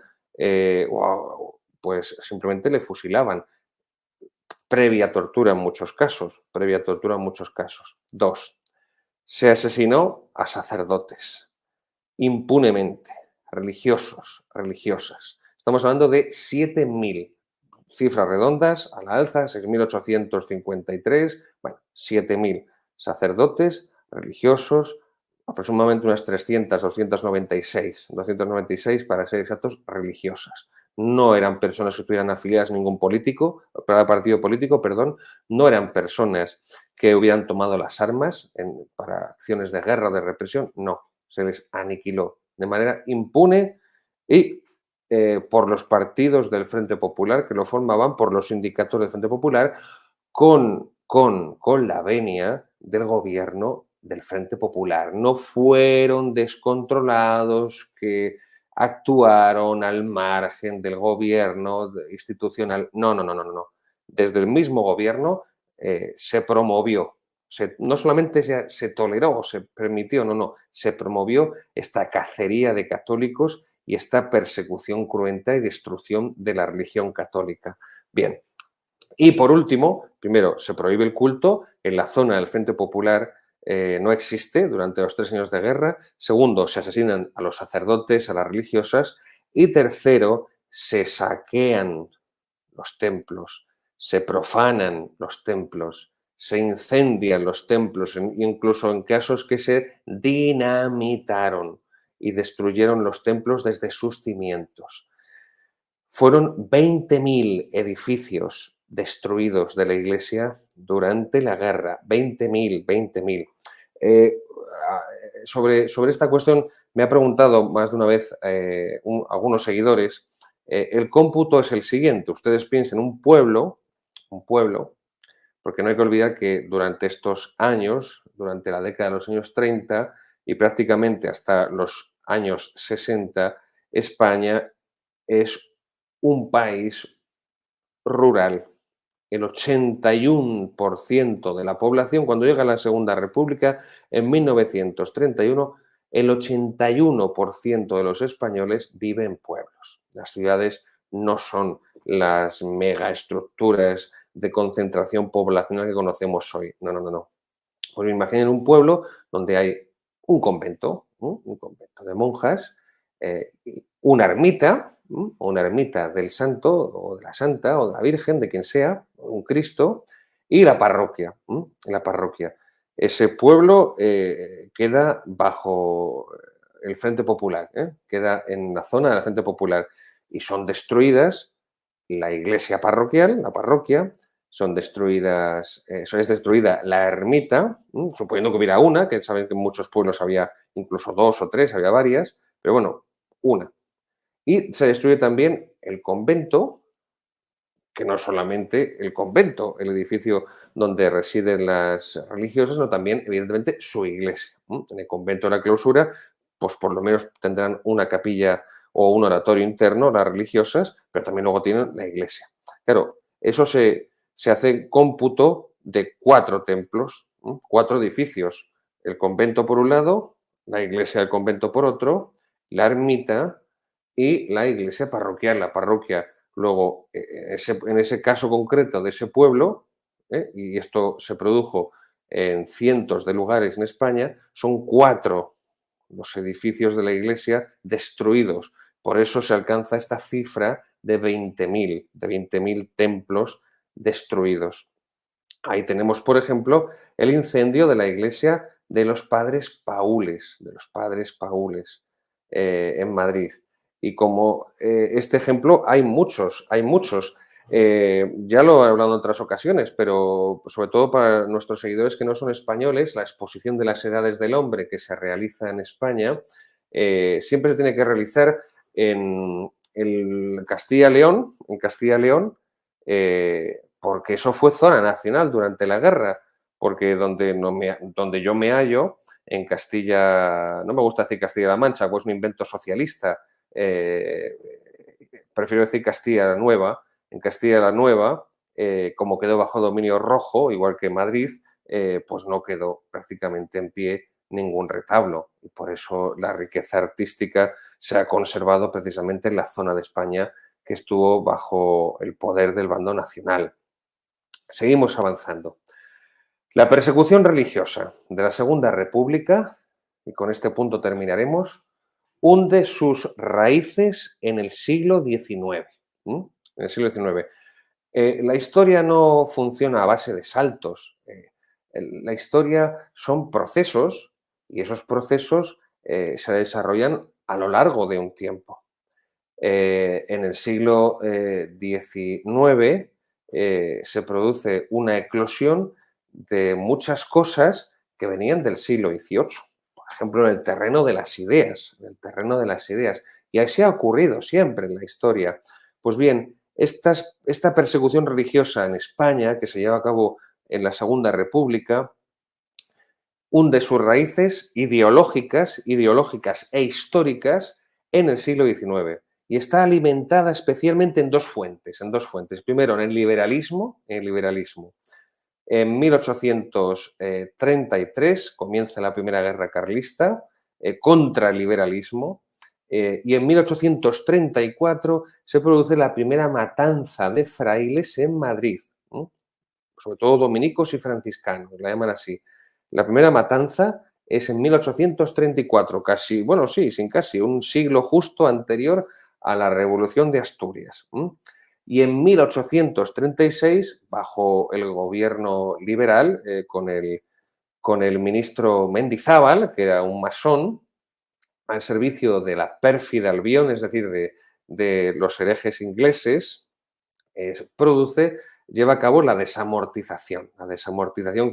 pues simplemente le fusilaban. Previa tortura en muchos casos, previa tortura en muchos casos. 2. Se asesinó a sacerdotes impunemente, religiosos, religiosas. Estamos hablando de 7.000, cifras redondas, a la alza, 6.853, bueno, 7.000 sacerdotes, religiosos, aproximadamente unas 300, 296 para ser exactos, religiosas. No eran personas que estuvieran afiliadas a ningún político, para partido político, perdón, no eran personas que hubieran tomado las armas para acciones de guerra, de represión, no, se les aniquiló de manera impune y por los partidos del Frente Popular que lo formaban, por los sindicatos del Frente Popular, con la venia del gobierno del Frente Popular. No fueron descontrolados que actuaron al margen del gobierno institucional. No, no, no, no, no. Desde el mismo gobierno se promovió, no solamente se toleró o se permitió, no, no, se promovió esta cacería de católicos y esta persecución cruenta y destrucción de la religión católica. Bien, y por último, primero, se prohíbe el culto en la zona del Frente Popular. No existe durante los 3 años de guerra. Segundo, se asesinan a los sacerdotes, a las religiosas. Y tercero, se saquean los templos, se profanan los templos, se incendian los templos, incluso en casos que se dinamitaron y destruyeron los templos desde sus cimientos. Fueron 20.000 edificios destruidos de la iglesia durante la guerra. 20.000. Sobre esta cuestión me ha preguntado más de una vez algunos seguidores. El cómputo es el siguiente. Ustedes piensen un pueblo, porque no hay que olvidar que durante estos años, durante la década de los años 30 y prácticamente hasta los años 60, España es un país rural. El 81% de la población, cuando llega la Segunda República, en 1931, el 81% de los españoles vive en pueblos. Las ciudades no son las megaestructuras de concentración poblacional que conocemos hoy. No, no, no, no. Pues imaginen un pueblo donde hay un convento, un convento de monjas, una ermita del santo o de la santa o de la virgen, de quien sea, un Cristo, y la parroquia. La parroquia. Ese pueblo queda bajo el Frente Popular, queda en la zona del Frente Popular y son destruidas la iglesia parroquial, la parroquia, es destruida la ermita, suponiendo que hubiera una, que saben que en muchos pueblos había incluso 2 o 3, había varias, pero bueno, una. Y se destruye también el convento, que no solamente el convento, el edificio donde residen las religiosas, sino también, evidentemente, su iglesia. En el convento de la clausura, pues por lo menos tendrán una capilla o un oratorio interno, las religiosas, pero también luego tienen la iglesia. Claro, eso se hace cómputo de 4 templos, 4 edificios. El convento por un lado, la iglesia del convento por otro, la ermita y la iglesia parroquial, la parroquia. Luego, en ese caso concreto de ese pueblo, y esto se produjo en cientos de lugares en España, son 4 los edificios de la iglesia destruidos. Por eso se alcanza esta cifra de 20.000 templos destruidos. Ahí tenemos, por ejemplo, el incendio de la iglesia de los padres paules, en Madrid. Y como este ejemplo, hay muchos. Ya lo he hablado en otras ocasiones, pero sobre todo para nuestros seguidores que no son españoles, la exposición de las edades del hombre que se realiza en España siempre se tiene que realizar en Castilla-León, porque eso fue zona nacional durante la guerra, porque donde yo me hallo, en Castilla, no me gusta decir Castilla-La Mancha, pues un invento socialista, prefiero decir Castilla la Nueva. En Castilla la Nueva, como quedó bajo dominio rojo, igual que Madrid, pues no quedó prácticamente en pie ningún retablo y por eso la riqueza artística se ha conservado precisamente en la zona de España que estuvo bajo el poder del bando nacional. Seguimos avanzando. La persecución religiosa de la Segunda República, y con este punto terminaremos, hunde sus raíces en el siglo XIX. En el siglo XIX. La historia no funciona a base de saltos. La historia son procesos y esos procesos se desarrollan a lo largo de un tiempo. En el siglo XIX se produce una eclosión de muchas cosas que venían del siglo XVIII. Por ejemplo, en el terreno de las ideas, en el terreno de las ideas. Y así ha ocurrido siempre en la historia. Pues bien, esta persecución religiosa en España, que se lleva a cabo en la Segunda República, hunde sus raíces ideológicas e históricas en el siglo XIX y está alimentada especialmente en dos fuentes. Primero, en el liberalismo. En 1833 comienza la Primera Guerra Carlista contra el liberalismo y en 1834 se produce la primera matanza de frailes en Madrid, sobre todo dominicos y franciscanos, la llaman así. La primera matanza es en 1834, casi, bueno, sí, sin casi, un siglo justo anterior a la Revolución de Asturias. Y en 1836, bajo el gobierno liberal, con el ministro Mendizábal, que era un masón, al servicio de la pérfida Albión, es decir, de los herejes ingleses, lleva a cabo la desamortización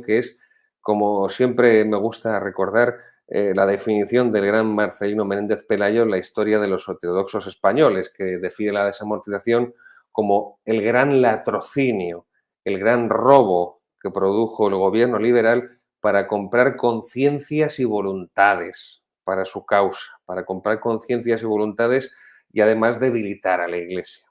que es, como siempre me gusta recordar, la definición del gran Marcelino Menéndez Pelayo en la historia de los ortodoxos españoles, que define la desamortización como el gran latrocinio, el gran robo que produjo el gobierno liberal para comprar conciencias y voluntades para su causa, para comprar conciencias y voluntades y además debilitar a la Iglesia.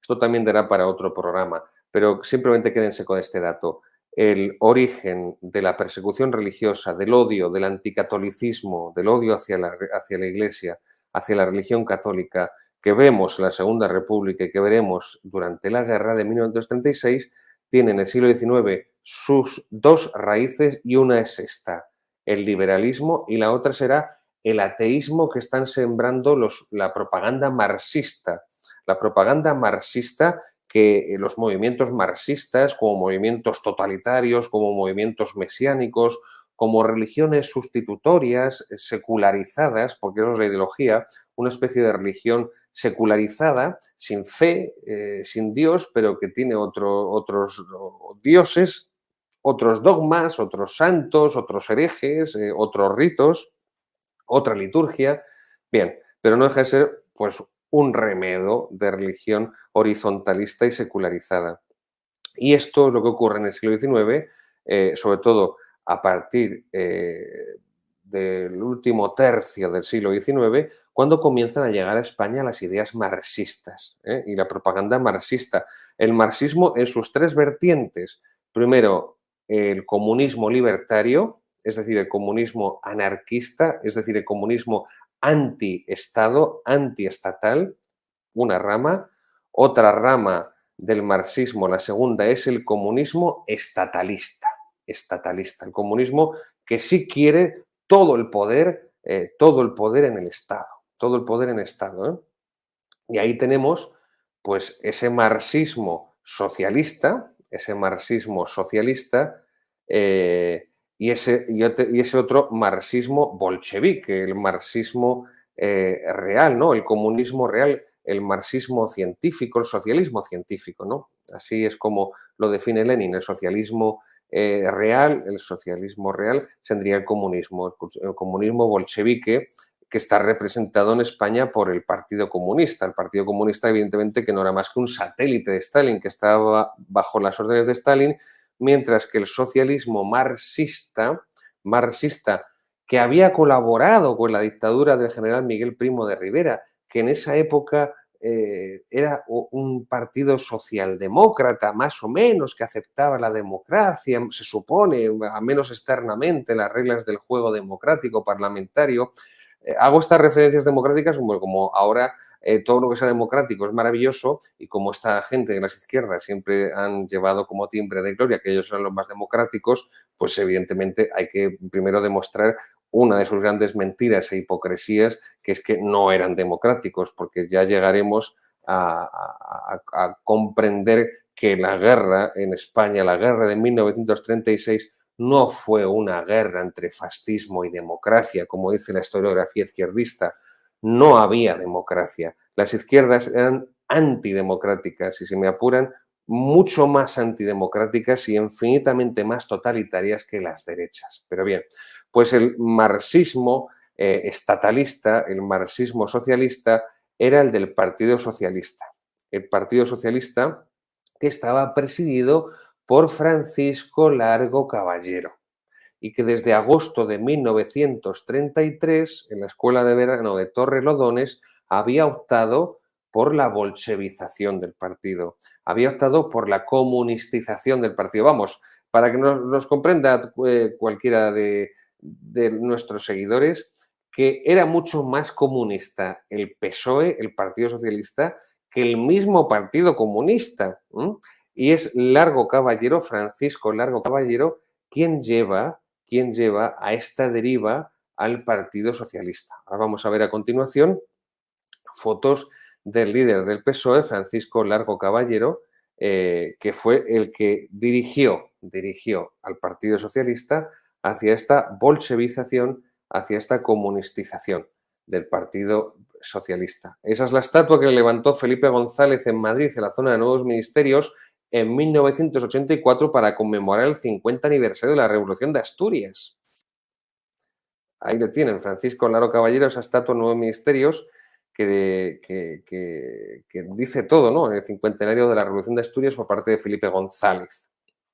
Esto también dará para otro programa, pero simplemente quédense con este dato. El origen de la persecución religiosa, del odio, del anticatolicismo, del odio hacia la Iglesia, hacia la religión católica, que vemos en la Segunda República y que veremos durante la guerra de 1936, tiene en el siglo XIX sus dos raíces y una es esta, el liberalismo, y la otra será el ateísmo que están sembrando la propaganda marxista. La propaganda marxista que los movimientos marxistas, como movimientos totalitarios, como movimientos mesiánicos, como religiones sustitutorias, secularizadas, porque eso es la ideología, una especie de religión secularizada, sin fe, sin Dios, pero que tiene otros dioses, otros dogmas, otros santos, otros herejes, otros ritos, otra liturgia. Bien, pero no deja de ser, pues, un remedo de religión horizontalista y secularizada. Y esto es lo que ocurre en el siglo XIX, sobre todo a partir del último tercio del siglo XIX, cuando comienzan a llegar a España las ideas marxistas y la propaganda marxista. El marxismo en sus tres vertientes. Primero, el comunismo libertario, es decir, el comunismo anarquista, es decir, el comunismo anti-Estado, anti-estatal, una rama. Otra rama del marxismo, la segunda, es el comunismo estatalista, el comunismo que sí quiere todo el poder en el Estado, todo el poder en el Estado. Y ahí tenemos, pues, ese marxismo socialista, y ese otro marxismo bolchevique, el marxismo real, ¿no? El comunismo real, el marxismo científico, el socialismo científico, ¿no? Así es como lo define Lenin, el socialismo real tendría el comunismo bolchevique, que está representado en España por el Partido Comunista. El Partido Comunista, evidentemente, que no era más que un satélite de Stalin, que estaba bajo las órdenes de Stalin, mientras que el socialismo marxista, que había colaborado con la dictadura del general Miguel Primo de Rivera, que en esa época era un partido socialdemócrata, más o menos, que aceptaba la democracia, se supone, al menos externamente, las reglas del juego democrático parlamentario. Hago estas referencias democráticas como ahora todo lo que sea democrático es maravilloso y como esta gente de las izquierdas siempre han llevado como timbre de gloria que ellos son los más democráticos, pues evidentemente hay que primero demostrar una de sus grandes mentiras e hipocresías, que es que no eran democráticos, porque ya llegaremos a comprender que la guerra en España, la guerra de 1936, no fue una guerra entre fascismo y democracia, como dice la historiografía izquierdista. No había democracia. Las izquierdas eran antidemocráticas y, si me apuran, mucho más antidemocráticas y infinitamente más totalitarias que las derechas. Pero bien, pues el marxismo estatalista, el marxismo socialista, era el del Partido Socialista. El Partido Socialista que estaba presidido por Francisco Largo Caballero y que desde agosto de 1933, en la Escuela de Verano de Torrelodones, había optado por la bolchevización del partido, había optado por la comunistización del partido. Vamos, para que nos comprenda cualquiera de nuestros seguidores, que era mucho más comunista el PSOE, el Partido Socialista, que el mismo Partido Comunista. Y es Largo Caballero, Francisco Largo Caballero, quien lleva a esta deriva al Partido Socialista. Ahora vamos a ver a continuación fotos del líder del PSOE, Francisco Largo Caballero, que fue el que dirigió al Partido Socialista hacia esta bolchevización, hacia esta comunistización del Partido Socialista. Esa es la estatua que levantó Felipe González en Madrid, en la zona de Nuevos Ministerios, en 1984 para conmemorar el 50 aniversario de la Revolución de Asturias. Ahí le tienen, Francisco Largo Caballero, esa estatua en Nuevos Ministerios que dice todo, ¿no? En el cincuentenario de la Revolución de Asturias por parte de Felipe González.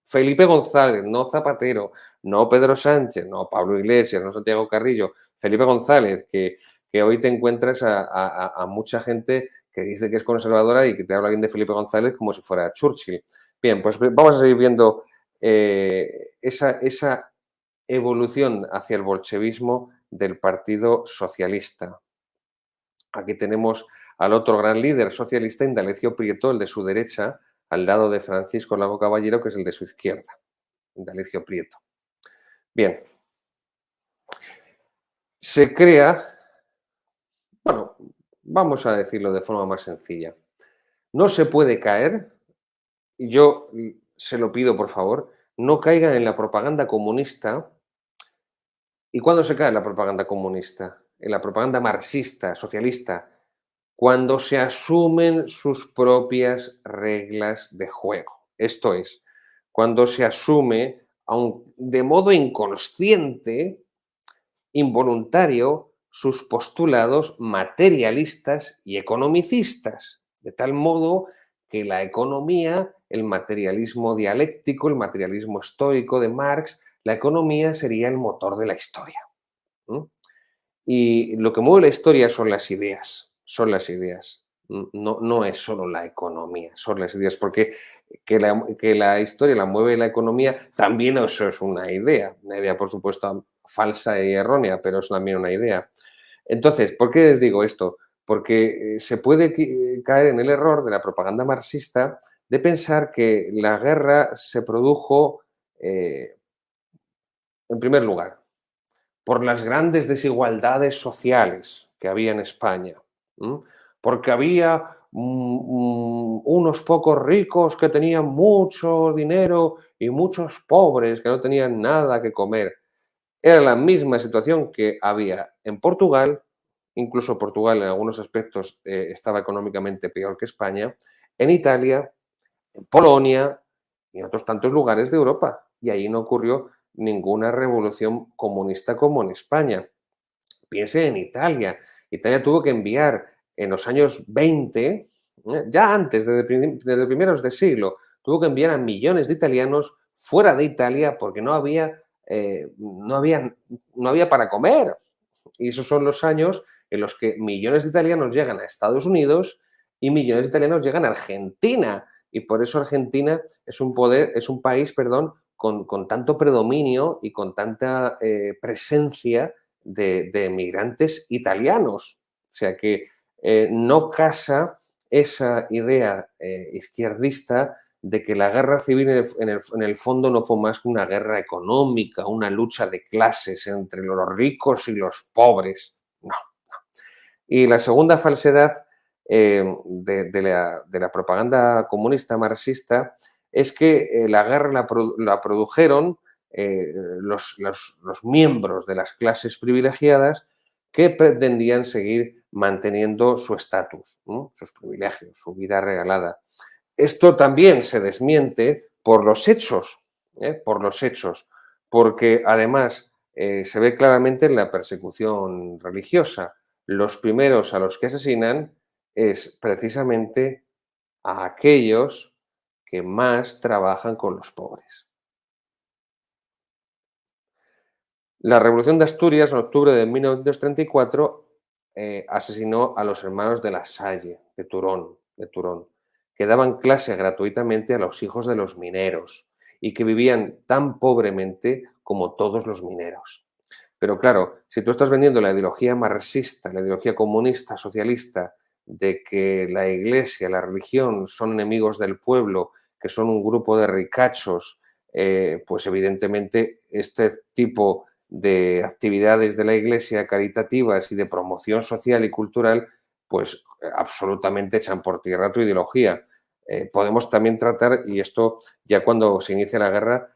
Felipe González, no Zapatero, no Pedro Sánchez, no Pablo Iglesias, no Santiago Carrillo. Felipe González, que hoy te encuentras a mucha gente que dice que es conservadora y que te habla bien de Felipe González como si fuera Churchill. Bien, pues vamos a seguir viendo esa evolución hacia el bolchevismo del Partido Socialista. Aquí tenemos al otro gran líder socialista, Indalecio Prieto, el de su derecha, al lado de Francisco Largo Caballero, que es el de su izquierda, Indalecio Prieto. Bien, se crea, bueno, vamos a decirlo de forma más sencilla, no se puede caer, y yo se lo pido por favor, no caigan en la propaganda comunista. ¿Y cuándo se cae en la propaganda comunista? En la propaganda marxista, socialista, cuando se asumen sus propias reglas de juego. Esto es, cuando se asume, de modo inconsciente, involuntario, sus postulados materialistas y economicistas, de tal modo que la economía, el materialismo dialéctico, el materialismo estoico de Marx, la economía sería el motor de la historia. Y lo que mueve la historia son las ideas, son las ideas. No es solo la economía, son las ideas, porque que la historia la mueve la economía, también eso es una idea por supuesto falsa y errónea, pero es también una idea. Entonces, ¿por qué les digo esto? Porque se puede caer en el error de la propaganda marxista de pensar que la guerra se produjo, en primer lugar, por las grandes desigualdades sociales que había en España, porque había unos pocos ricos que tenían mucho dinero y muchos pobres que no tenían nada que comer. Era la misma situación que había en Portugal, incluso Portugal en algunos aspectos estaba económicamente peor que España, en Italia, en Polonia y en otros tantos lugares de Europa. Y ahí no ocurrió ninguna revolución comunista como en España. Piense en Italia. Italia tuvo que enviar en los años 20, ya antes, desde primeros de siglo, tuvo que enviar a millones de italianos fuera de Italia porque no había para comer. Y esos son los años en los que millones de italianos llegan a Estados Unidos y millones de italianos llegan a Argentina. Y por eso Argentina es un país, perdón, con tanto predominio y con tanta presencia de emigrantes italianos. O sea que no casa esa idea izquierdista de que la guerra civil en el fondo no fue más que una guerra económica, una lucha de clases entre los ricos y los pobres. No. Y la segunda falsedad de la propaganda comunista marxista es que la guerra la produjeron los miembros de las clases privilegiadas que pretendían seguir manteniendo su estatus, ¿no? Sus privilegios, su vida regalada. Esto también se desmiente por los hechos, por los hechos, porque además se ve claramente en la persecución religiosa. Los primeros a los que asesinan es precisamente a aquellos que más trabajan con los pobres. La Revolución de Asturias, en octubre de 1934, asesinó a los hermanos de la Salle, de Turón, que daban clase gratuitamente a los hijos de los mineros y que vivían tan pobremente como todos los mineros. Pero claro, si tú estás vendiendo la ideología marxista, la ideología comunista, socialista, de que la iglesia, la religión son enemigos del pueblo, que son un grupo de ricachos, pues evidentemente este tipo de actividades de la iglesia caritativas y de promoción social y cultural, pues absolutamente echan por tierra tu ideología. Podemos también tratar, y esto ya cuando se inicia la guerra,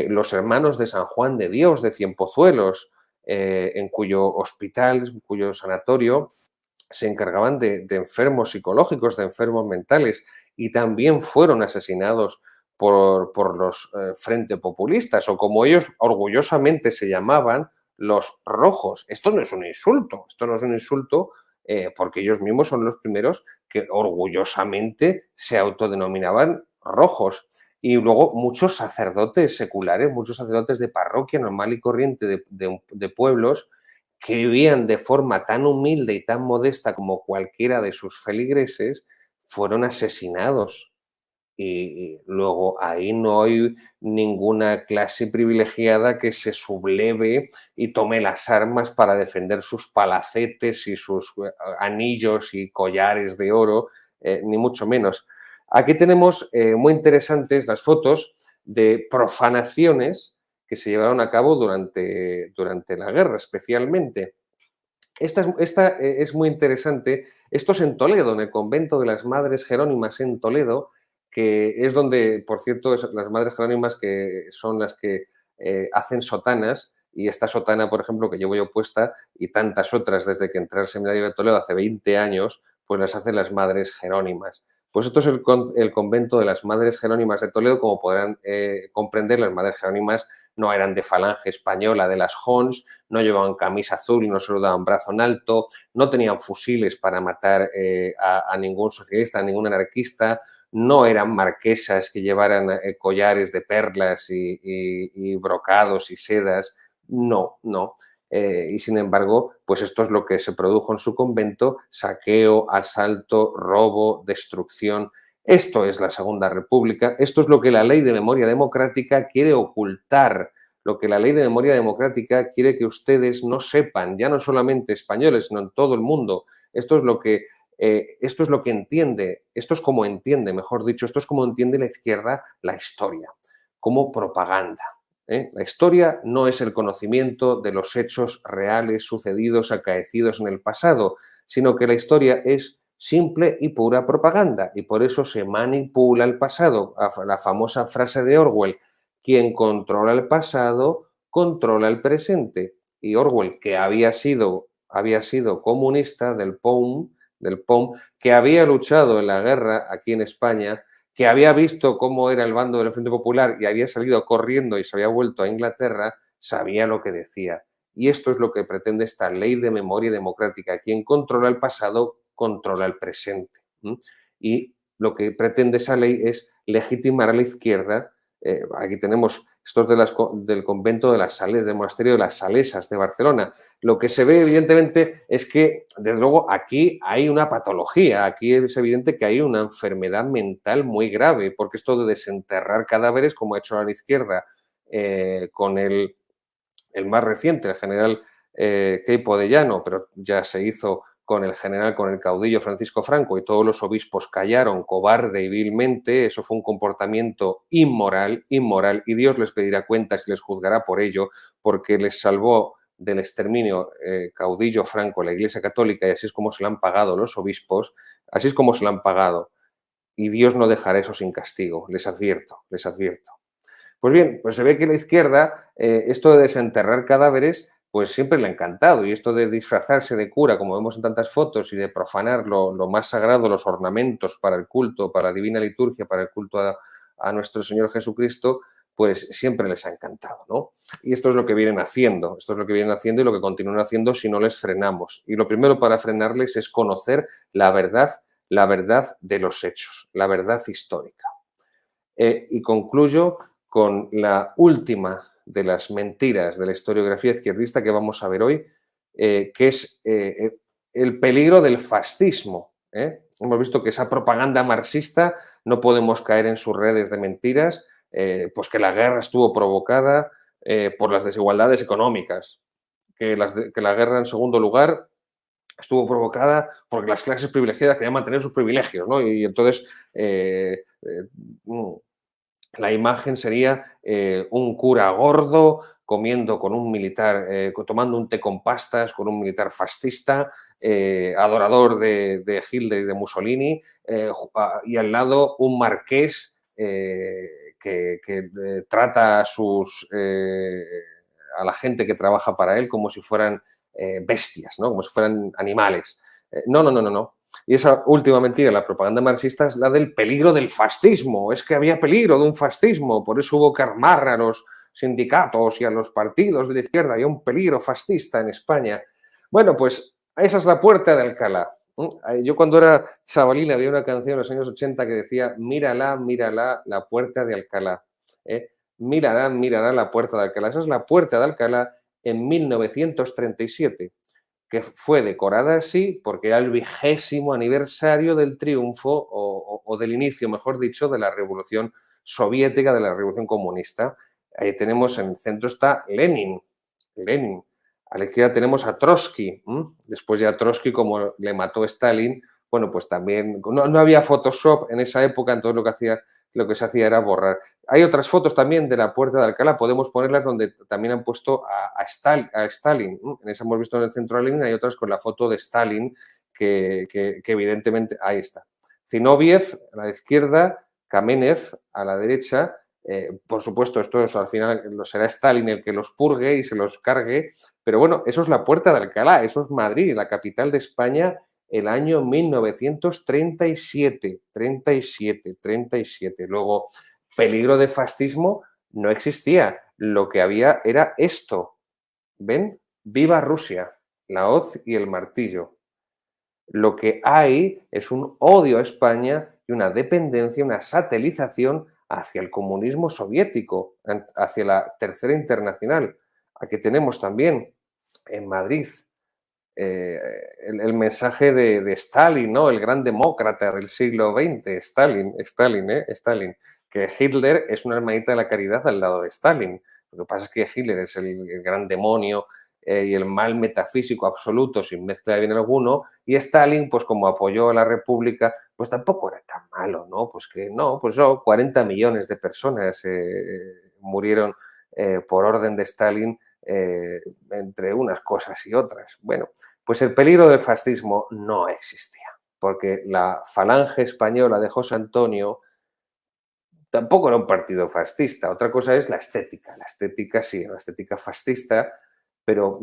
los hermanos de San Juan de Dios, de Cienpozuelos, en cuyo hospital, en cuyo sanatorio, se encargaban de enfermos psicológicos, de enfermos mentales, y también fueron asesinados por los Frente Populistas, o como ellos orgullosamente se llamaban, los rojos. Esto no es un insulto, esto no es un insulto porque ellos mismos son los primeros que orgullosamente se autodenominaban rojos. Y luego muchos sacerdotes seculares, muchos sacerdotes de parroquia normal y corriente de pueblos que vivían de forma tan humilde y tan modesta como cualquiera de sus feligreses, fueron asesinados. Y luego ahí no hay ninguna clase privilegiada que se subleve y tome las armas para defender sus palacetes y sus anillos y collares de oro, ni mucho menos. Aquí tenemos muy interesantes las fotos de profanaciones que se llevaron a cabo durante la guerra, especialmente. Esta es muy interesante. Esto es en Toledo, en el convento de las Madres Jerónimas en Toledo, que es donde, por cierto, las Madres Jerónimas que son las que hacen sotanas, y esta sotana, por ejemplo, que llevo yo puesta, y tantas otras desde que entré al seminario de Toledo hace 20 años, pues las hacen las Madres Jerónimas. Pues esto es el convento de las Madres Jerónimas de Toledo. Como podrán comprender, las Madres Jerónimas no eran de falange española de las Hons, no llevaban camisa azul, no se lo daban brazo en alto, no tenían fusiles para matar a ningún socialista, a ningún anarquista, no eran marquesas que llevaran collares de perlas y brocados y sedas, no, no. Y sin embargo, pues esto es lo que se produjo en su convento: saqueo, asalto, robo, destrucción. Esto es la Segunda República, esto es lo que la Ley de Memoria Democrática quiere ocultar, lo que la Ley de Memoria Democrática quiere que ustedes no sepan, ya no solamente españoles, sino en todo el mundo. Esto es lo que entiende, esto es como entiende, mejor dicho, esto es como entiende la izquierda la historia, como propaganda. La historia no es el conocimiento de los hechos reales sucedidos, acaecidos en el pasado, sino que la historia es simple y pura propaganda, y por eso se manipula el pasado. La famosa frase de Orwell: quien controla el pasado, controla el presente. Y Orwell, que había sido comunista del POUM, que había luchado en la guerra aquí en España, que había visto cómo era el bando del Frente Popular y había salido corriendo y se había vuelto a Inglaterra, sabía lo que decía. Y esto es lo que pretende esta Ley de Memoria Democrática. Quien controla el pasado, controla el presente. Y lo que pretende esa ley es legitimar a la izquierda. Aquí tenemos estos del convento de las Sales, del monasterio de las Salesas de Barcelona. Lo que se ve, evidentemente, es que, desde luego, aquí hay una patología, aquí es evidente que hay una enfermedad mental muy grave, porque esto de desenterrar cadáveres, como ha hecho la izquierda con el más reciente, el general Queipo de Llano, pero ya se hizo con el general, con el caudillo Francisco Franco, y todos los obispos callaron cobarde y vilmente. Eso fue un comportamiento inmoral, y Dios les pedirá cuentas y les juzgará por ello, porque les salvó del exterminio caudillo Franco la Iglesia Católica, y así es como se lo han pagado los obispos, así es como se lo han pagado, y Dios no dejará eso sin castigo, les advierto, les advierto. Pues bien, pues se ve que la izquierda, esto de desenterrar cadáveres, pues siempre le ha encantado. Y esto de disfrazarse de cura, como vemos en tantas fotos, y de profanar lo más sagrado, los ornamentos para el culto, para la divina liturgia, para el culto a nuestro Señor Jesucristo, pues siempre les ha encantado, ¿no? Y esto es lo que vienen haciendo, esto es lo que vienen haciendo y lo que continúan haciendo si no les frenamos. Y lo primero para frenarles es conocer la verdad de los hechos, la verdad histórica. Y concluyo con la última de las mentiras de la historiografía izquierdista que vamos a ver hoy, que es el peligro del fascismo. Hemos visto que esa propaganda marxista, no podemos caer en sus redes de mentiras, pues que la guerra estuvo provocada por las desigualdades económicas, que la guerra, en segundo lugar, estuvo provocada porque las clases privilegiadas querían mantener sus privilegios, ¿no? Y entonces la imagen sería un cura gordo comiendo con un militar, tomando un té con pastas con un militar fascista, adorador de Hitler y de Mussolini, y al lado un marqués que trata a la gente que trabaja para él como si fueran bestias, ¿no? Como si fueran animales. No, no, no, no, no. Y esa última mentira, la propaganda marxista, es la del peligro del fascismo. Es que había peligro de un fascismo, por eso hubo que armar a los sindicatos y a los partidos de la izquierda. Había un peligro fascista en España. Bueno, pues esa es la puerta de Alcalá. Yo cuando era chavalín había una canción en los años 80 que decía: mírala, mírala, la puerta de Alcalá. Mírala, mírala, la puerta de Alcalá. Esa es la puerta de Alcalá en 1937, que fue decorada así porque era el 20º aniversario del triunfo o del inicio, mejor dicho, de la Revolución Soviética, de la Revolución Comunista. Ahí tenemos, en el centro está Lenin. A la izquierda tenemos a Trotsky. Después ya Trotsky, como le mató Stalin, bueno, pues también no había Photoshop en esa época, entonces lo que se hacía era borrar. Hay otras fotos también de la puerta de Alcalá, podemos ponerlas donde también han puesto a Stalin. En esa hemos visto en el centro de Lenin, hay otras con la foto de Stalin, que evidentemente ahí está. Zinoviev a la izquierda, Kamenev a la derecha. Por supuesto, esto al final será Stalin el que los purgue y se los cargue, pero bueno, eso es la puerta de Alcalá, eso es Madrid, la capital de España, el año 1937, 37. Luego, peligro de fascismo no existía. Lo que había era esto. ¿Ven? Viva Rusia, la hoz y el martillo. Lo que hay es un odio a España y una dependencia, una satelización hacia el comunismo soviético, hacia la Tercera Internacional. Aquí tenemos también en Madrid el mensaje de Stalin, ¿no? El gran demócrata del siglo XX, Stalin, que Hitler es una hermanita de la caridad al lado de Stalin. Lo que pasa es que Hitler es el gran demonio y el mal metafísico absoluto, sin mezcla de bien alguno, y Stalin, pues como apoyó a la República, pues tampoco era tan malo, ¿no? Pues que no, pues 40 millones de personas murieron por orden de Stalin entre unas cosas y otras. Bueno, pues el peligro del fascismo no existía, porque la Falange Española de José Antonio tampoco era un partido fascista. Otra cosa es la estética. La estética sí, la estética fascista, pero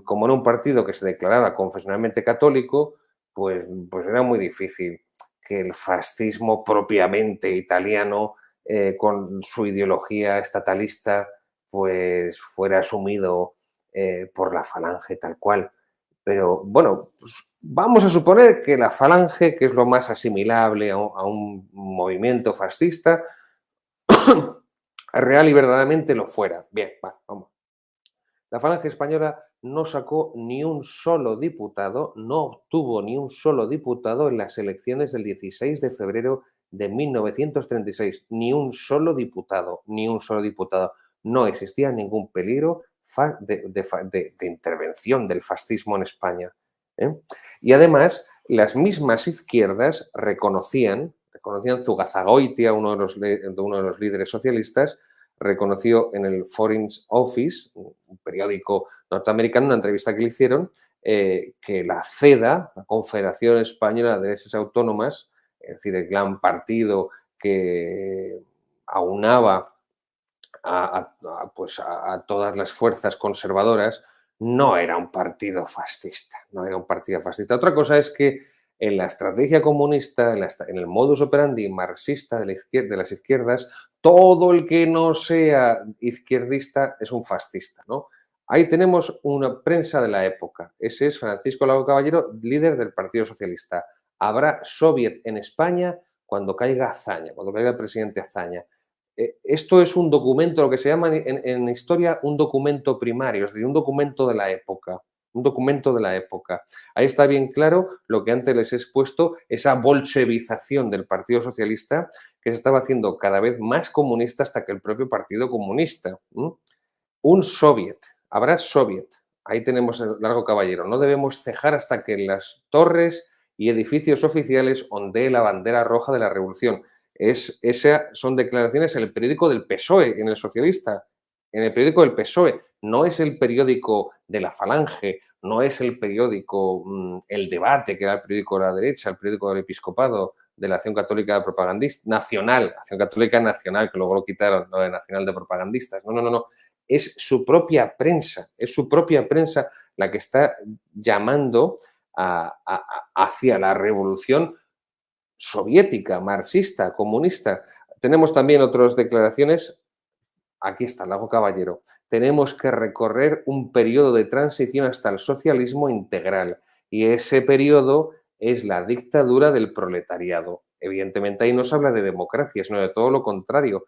como era un partido que se declaraba confesionalmente católico, pues era muy difícil que el fascismo propiamente italiano, con su ideología estatalista, pues fuera asumido por la Falange tal cual. Pero bueno, pues vamos a suponer que la Falange, que es lo más asimilable a un movimiento fascista, real y verdaderamente lo fuera. Bien, vamos. La Falange Española no sacó ni un solo diputado, no obtuvo ni un solo diputado en las elecciones del 16 de febrero de 1936. Ni un solo diputado, ni un solo diputado. No existía ningún peligro de intervención del fascismo en España. ¿eh? Y además, las mismas izquierdas reconocían Zugazagoitia, uno de los líderes socialistas, reconoció en el Foreign Office, un periódico norteamericano, una entrevista que le hicieron, que la CEDA, la Confederación Española de Derechas Autónomas, es decir, el gran partido que aunaba a todas las fuerzas conservadoras, no era un partido fascista, no era un partido fascista. Otra cosa es que en la estrategia comunista, en el modus operandi marxista de las izquierdas, todo el que no sea izquierdista es un fascista, ¿no? Ahí tenemos una prensa de la época. Ese es Francisco Lago Caballero, líder del Partido Socialista. Habrá soviet en España cuando caiga Azaña, cuando caiga el presidente Azaña. Esto es un documento, lo que se llama en historia un documento primario, es decir, un documento de la época. Un documento de la época. Ahí está bien claro lo que antes les he expuesto, esa bolchevización del Partido Socialista que se estaba haciendo cada vez más comunista hasta que el propio Partido Comunista. Un soviet, habrá soviet. Ahí tenemos el Largo Caballero. No debemos cejar hasta que en las torres y edificios oficiales ondee la bandera roja de la revolución. Esas son declaraciones en el periódico del PSOE, en el socialista, en el periódico del PSOE. No es el periódico de la Falange, no es el periódico El Debate, que era el periódico de la derecha, el periódico del episcopado, de la Acción Católica Propagandista, Nacional, Acción Católica Nacional, que luego lo quitaron, no de Nacional de Propagandistas. No. Es su propia prensa la que está llamando hacia la revolución soviética, marxista, comunista. Tenemos también otras declaraciones. Aquí está, Lago Caballero. Tenemos que recorrer un periodo de transición hasta el socialismo integral. Y ese periodo es la dictadura del proletariado. Evidentemente ahí no se habla de democracia, sino de todo lo contrario.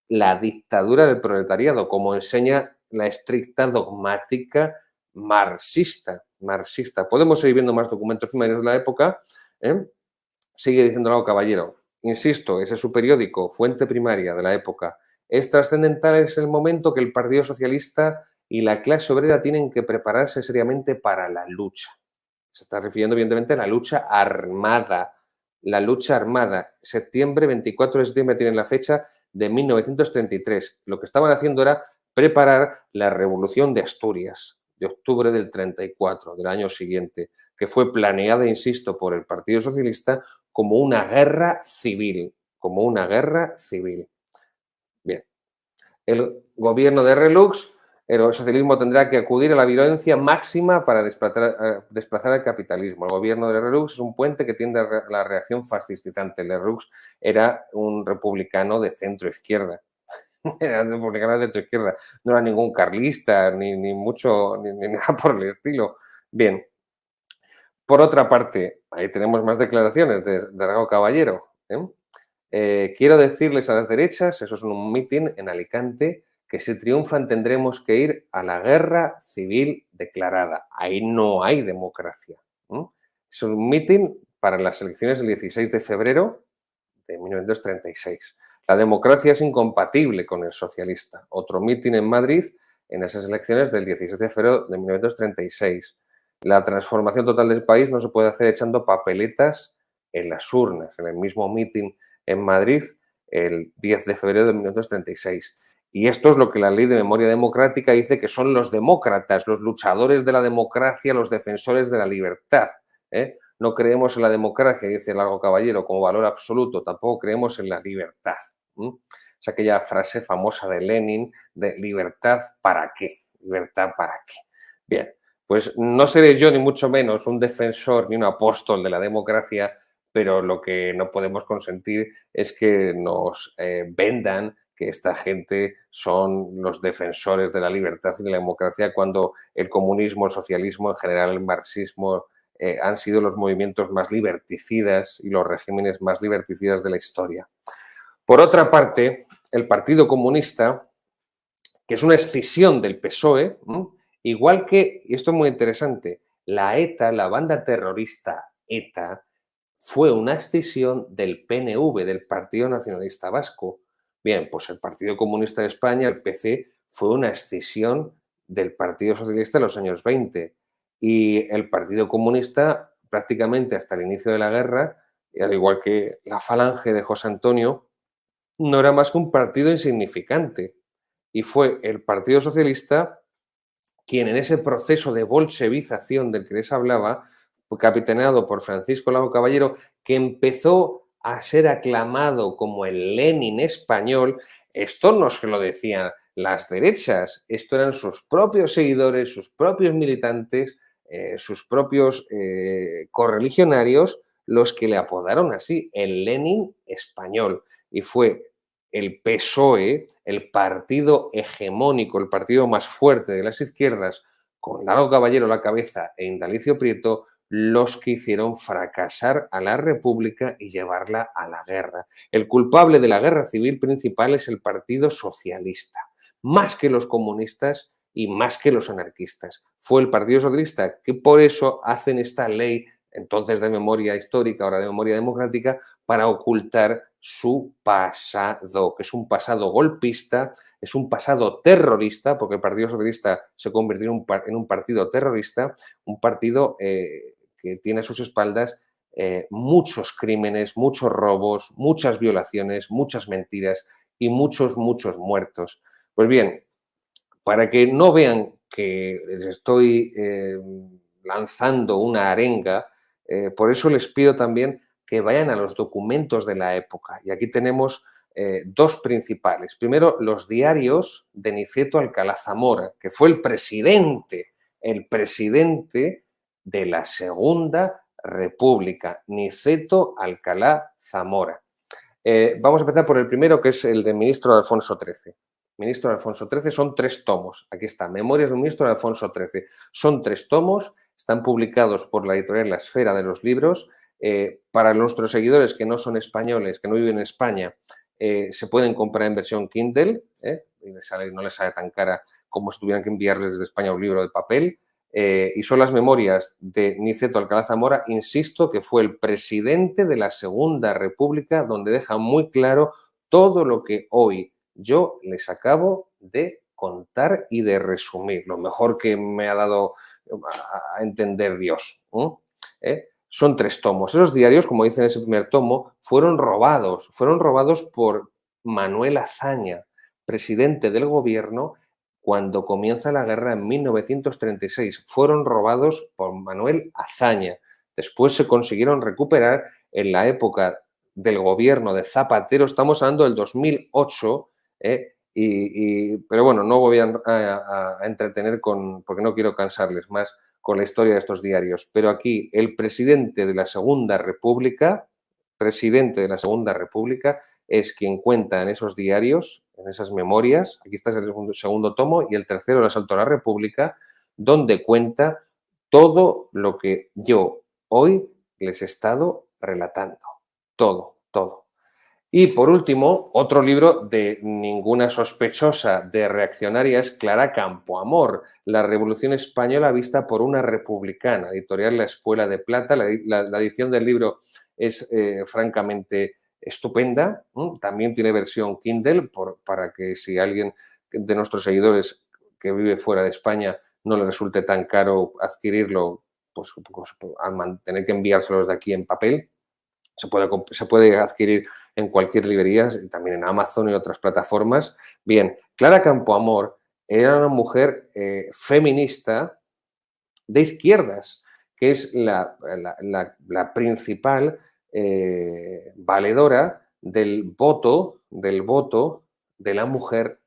La dictadura del proletariado, como enseña la estricta dogmática marxista. Podemos seguir viendo más documentos primarios de la época. Sigue diciendo Lago Caballero. Insisto, ese es su periódico, fuente primaria de la época. Es trascendental es el momento que el Partido Socialista y la clase obrera tienen que prepararse seriamente para la lucha. Se está refiriendo, evidentemente, a la lucha armada. La lucha armada. Septiembre, 24 de septiembre tienen la fecha de 1933. Lo que estaban haciendo era preparar la Revolución de Asturias, de octubre del 34, del año siguiente, que fue planeada, insisto, por el Partido Socialista como una guerra civil. Bien. El gobierno de Relux, el socialismo tendrá que acudir a la violencia máxima para desplazar al capitalismo. El gobierno de Relux es un puente que tiende a la reacción fascistizante. Relux era un republicano de centro-izquierda. Era un republicano de centro-izquierda. No era ningún carlista, ni nada por el estilo. Bien. Por otra parte, ahí tenemos más declaraciones de Lago Caballero. Quiero decirles a las derechas, eso es un mitin en Alicante, que si triunfan tendremos que ir a la guerra civil declarada. Ahí no hay democracia. Es un mitin para las elecciones del 16 de febrero de 1936. La democracia es incompatible con el socialista. Otro mitin en Madrid en esas elecciones del 16 de febrero de 1936. La transformación total del país no se puede hacer echando papeletas en las urnas. En el mismo mitin en Madrid, el 10 de febrero de 1936. Y esto es lo que la Ley de Memoria Democrática dice que son los demócratas, los luchadores de la democracia, los defensores de la libertad. No creemos en la democracia, dice Largo Caballero, como valor absoluto, tampoco creemos en la libertad. Es aquella frase famosa de Lenin de libertad para qué, libertad para qué. Bien, pues no seré yo ni mucho menos un defensor ni un apóstol de la democracia, pero lo que no podemos consentir es que nos vendan que esta gente son los defensores de la libertad y de la democracia cuando el comunismo, el socialismo, en general el marxismo, han sido los movimientos más liberticidas y los regímenes más liberticidas de la historia. Por otra parte, el Partido Comunista, que es una escisión del PSOE, igual que, y esto es muy interesante, la ETA, la banda terrorista ETA, fue una escisión del PNV, del Partido Nacionalista Vasco. Bien, pues el Partido Comunista de España, el PC, fue una escisión del Partido Socialista en los años 20. Y el Partido Comunista, prácticamente hasta el inicio de la guerra, y al igual que la Falange de José Antonio, no era más que un partido insignificante. Y fue el Partido Socialista quien en ese proceso de bolchevización del que les hablaba, capitaneado por Francisco Lago Caballero, que empezó a ser aclamado como el Lenin español. Esto no se lo decían las derechas, esto eran sus propios seguidores, sus propios militantes, sus propios correligionarios, los que le apodaron así, el Lenin español. Y fue el PSOE, el partido hegemónico, el partido más fuerte de las izquierdas, con Lago Caballero a la cabeza e Indalecio Prieto, los que hicieron fracasar a la República y llevarla a la guerra. El culpable de la guerra civil principal es el Partido Socialista, más que los comunistas y más que los anarquistas. Fue el Partido Socialista que por eso hacen esta ley, entonces de memoria histórica, ahora de memoria democrática, para ocultar su pasado, que es un pasado golpista, es un pasado terrorista, porque el Partido Socialista se convirtió en un partido terrorista, un partido que tiene a sus espaldas muchos crímenes, muchos robos, muchas violaciones, muchas mentiras y muchos, muchos muertos. Pues bien, para que no vean que les estoy lanzando una arenga, por eso les pido también que vayan a los documentos de la época. Y aquí tenemos dos principales. Primero, los diarios de Niceto Alcalá Zamora, que fue el presidente de la Segunda República, Niceto Alcalá Zamora. Vamos a empezar por el primero, que es el del ministro Alfonso XIII. Ministro de Alfonso XIII, son 3 tomos. Aquí está, Memorias de un ministro de Alfonso XIII. Son 3 tomos, están publicados por la editorial La Esfera de los Libros. Para nuestros seguidores que no son españoles, que no viven en España, se pueden comprar en versión Kindle, y no les sale tan cara como si tuvieran que enviarles desde España un libro de papel. Y son las memorias de Niceto Alcalá Zamora, insisto, que fue el presidente de la Segunda República, donde deja muy claro todo lo que hoy yo les acabo de contar y de resumir, lo mejor que me ha dado a entender Dios. Son 3 tomos. Esos diarios, como dice en ese primer tomo, fueron robados por Manuel Azaña, presidente del gobierno, cuando comienza la guerra en 1936. Fueron robados por Manuel Azaña. Después se consiguieron recuperar en la época del gobierno de Zapatero, estamos hablando del 2008, pero bueno, no voy a entretener porque no quiero cansarles más con la historia de estos diarios. Pero aquí el presidente de la Segunda República, es quien cuenta en esos diarios, en esas memorias, aquí está el segundo tomo, y el tercero, el asalto a la República, donde cuenta todo lo que yo hoy les he estado relatando. Todo, todo. Y por último, otro libro de ninguna sospechosa de reaccionaria es Clara Campoamor, La Revolución Española vista por una republicana, editorial La Espuela de Plata. La edición del libro es francamente estupenda. También tiene versión Kindle para que si alguien de nuestros seguidores que vive fuera de España no le resulte tan caro adquirirlo, pues al tener que enviárselos de aquí en papel, se puede adquirir en cualquier librería, también en Amazon y otras plataformas. Bien, Clara Campoamor era una mujer feminista de izquierdas, que es la principal valedora del voto de la mujer,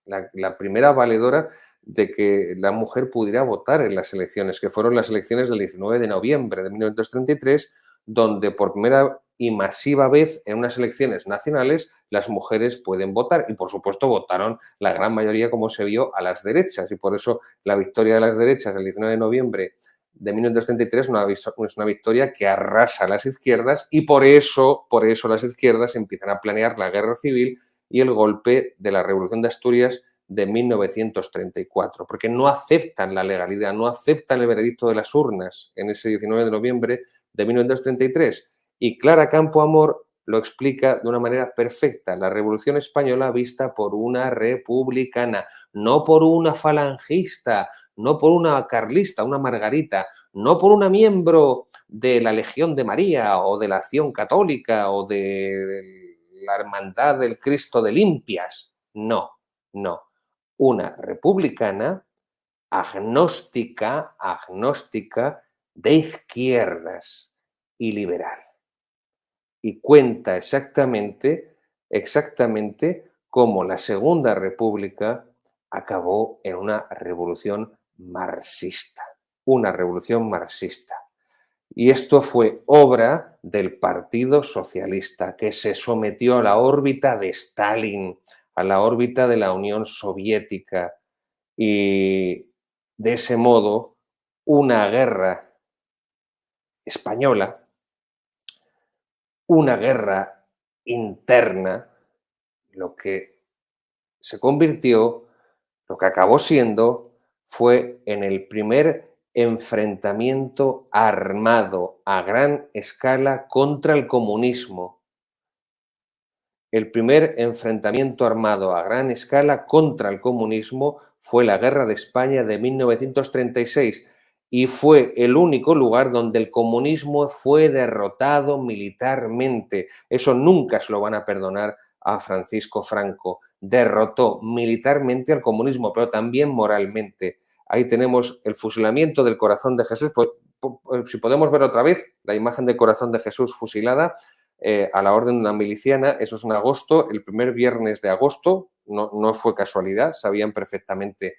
la primera valedora de que la mujer pudiera votar en las elecciones, que fueron las elecciones del 19 de noviembre de 1933, donde por primera y masiva vez en unas elecciones nacionales las mujeres pueden votar y por supuesto votaron la gran mayoría, como se vio, a las derechas, y por eso la victoria de las derechas el 19 de noviembre de 1933 es una victoria que arrasa a las izquierdas, y por eso las izquierdas empiezan a planear la guerra civil y el golpe de la Revolución de Asturias de 1934, porque no aceptan la legalidad, no aceptan el veredicto de las urnas en ese 19 de noviembre de 1933. Y Clara Campoamor lo explica de una manera perfecta: la Revolución Española vista por una republicana, no por una falangista, no por una carlista, una margarita, no por una miembro de la Legión de María o de la Acción Católica o de la Hermandad del Cristo de Limpias. No, no. Una republicana agnóstica de izquierdas y liberal. Y cuenta exactamente cómo la Segunda República acabó en una revolución marxista. Una revolución marxista. Y esto fue obra del Partido Socialista, que se sometió a la órbita de Stalin, a la órbita de la Unión Soviética, y de ese modo una guerra española, una guerra interna, lo que se convirtió, lo que acabó siendo, fue en el primer enfrentamiento armado a gran escala contra el comunismo. El primer enfrentamiento armado a gran escala contra el comunismo fue la Guerra de España de 1936 y fue el único lugar donde el comunismo fue derrotado militarmente. Eso nunca se lo van a perdonar a Francisco Franco. Derrotó militarmente al comunismo, pero también moralmente. Ahí tenemos el fusilamiento del Corazón de Jesús. Pues, si podemos ver otra vez la imagen del Corazón de Jesús fusilada, a la orden de una miliciana. Eso es en agosto, el primer viernes de agosto. No fue casualidad, sabían perfectamente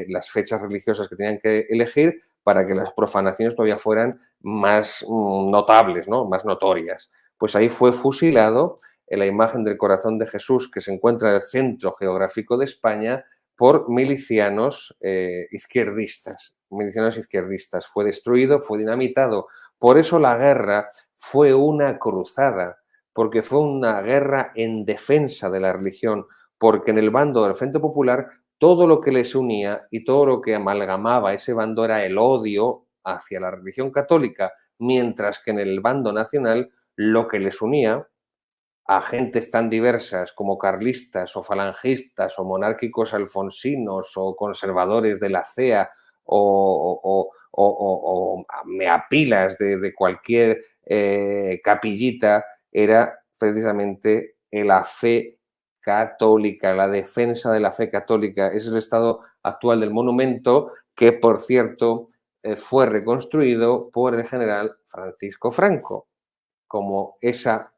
las fechas religiosas que tenían que elegir para que las profanaciones todavía fueran más notables, ¿no? Más notorias. Pues ahí fue fusilado en la imagen del Corazón de Jesús, que se encuentra en el centro geográfico de España, por milicianos izquierdistas. Milicianos izquierdistas. Fue destruido, fue dinamitado. Por eso la guerra fue una cruzada, porque fue una guerra en defensa de la religión, porque en el bando del Frente Popular todo lo que les unía y todo lo que amalgamaba ese bando era el odio hacia la religión católica, mientras que en el bando nacional lo que les unía a gentes tan diversas como carlistas o falangistas o monárquicos alfonsinos o conservadores de la CEA o meapilas de cualquier capillita, era precisamente la fe católica, la defensa de la fe católica. Ese es el estado actual del monumento, que, por cierto, fue reconstruido por el general Francisco Franco, como esa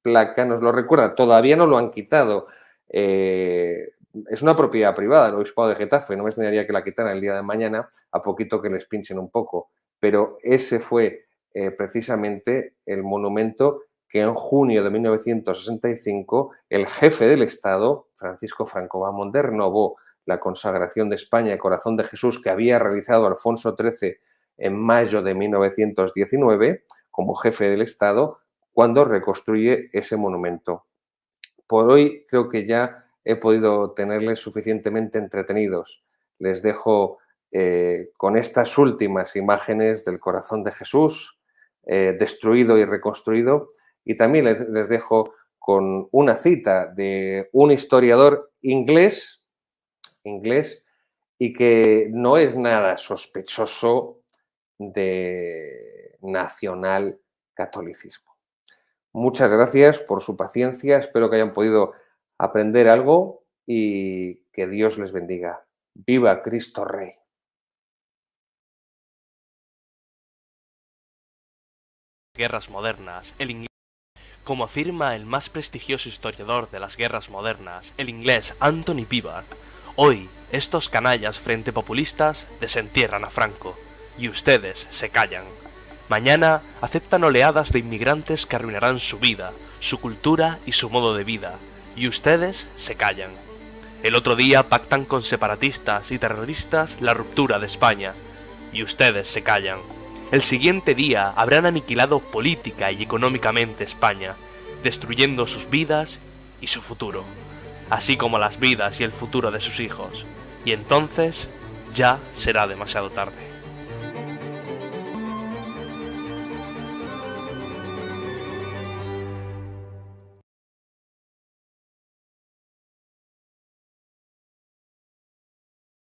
placa nos lo recuerda. Todavía no lo han quitado. Es una propiedad privada, el Obispado de Getafe. No me extrañaría que la quitaran el día de mañana, a poquito que les pinchen un poco. Pero ese fue precisamente el monumento que en junio de 1965 el jefe del Estado, Francisco Franco Bamón, renovó la consagración de España, Corazón de Jesús, que había realizado Alfonso XIII en mayo de 1919 como jefe del Estado, cuando reconstruye ese monumento. Por hoy creo que ya he podido tenerles suficientemente entretenidos. Les dejo con estas últimas imágenes del Corazón de Jesús, destruido y reconstruido, y también les dejo con una cita de un historiador inglés, y que no es nada sospechoso de nacional catolicismo. Muchas gracias por su paciencia, espero que hayan podido aprender algo y que Dios les bendiga. ¡Viva Cristo Rey! Guerras modernas, el inglés. Como afirma el más prestigioso historiador de las guerras modernas, el inglés Anthony Pivar, hoy estos canallas frente populistas desentierran a Franco, y ustedes se callan. Mañana aceptan oleadas de inmigrantes que arruinarán su vida, su cultura y su modo de vida, y ustedes se callan. El otro día pactan con separatistas y terroristas la ruptura de España, y ustedes se callan. El siguiente día habrán aniquilado política y económicamente España, destruyendo sus vidas y su futuro, así como las vidas y el futuro de sus hijos, y entonces ya será demasiado tarde.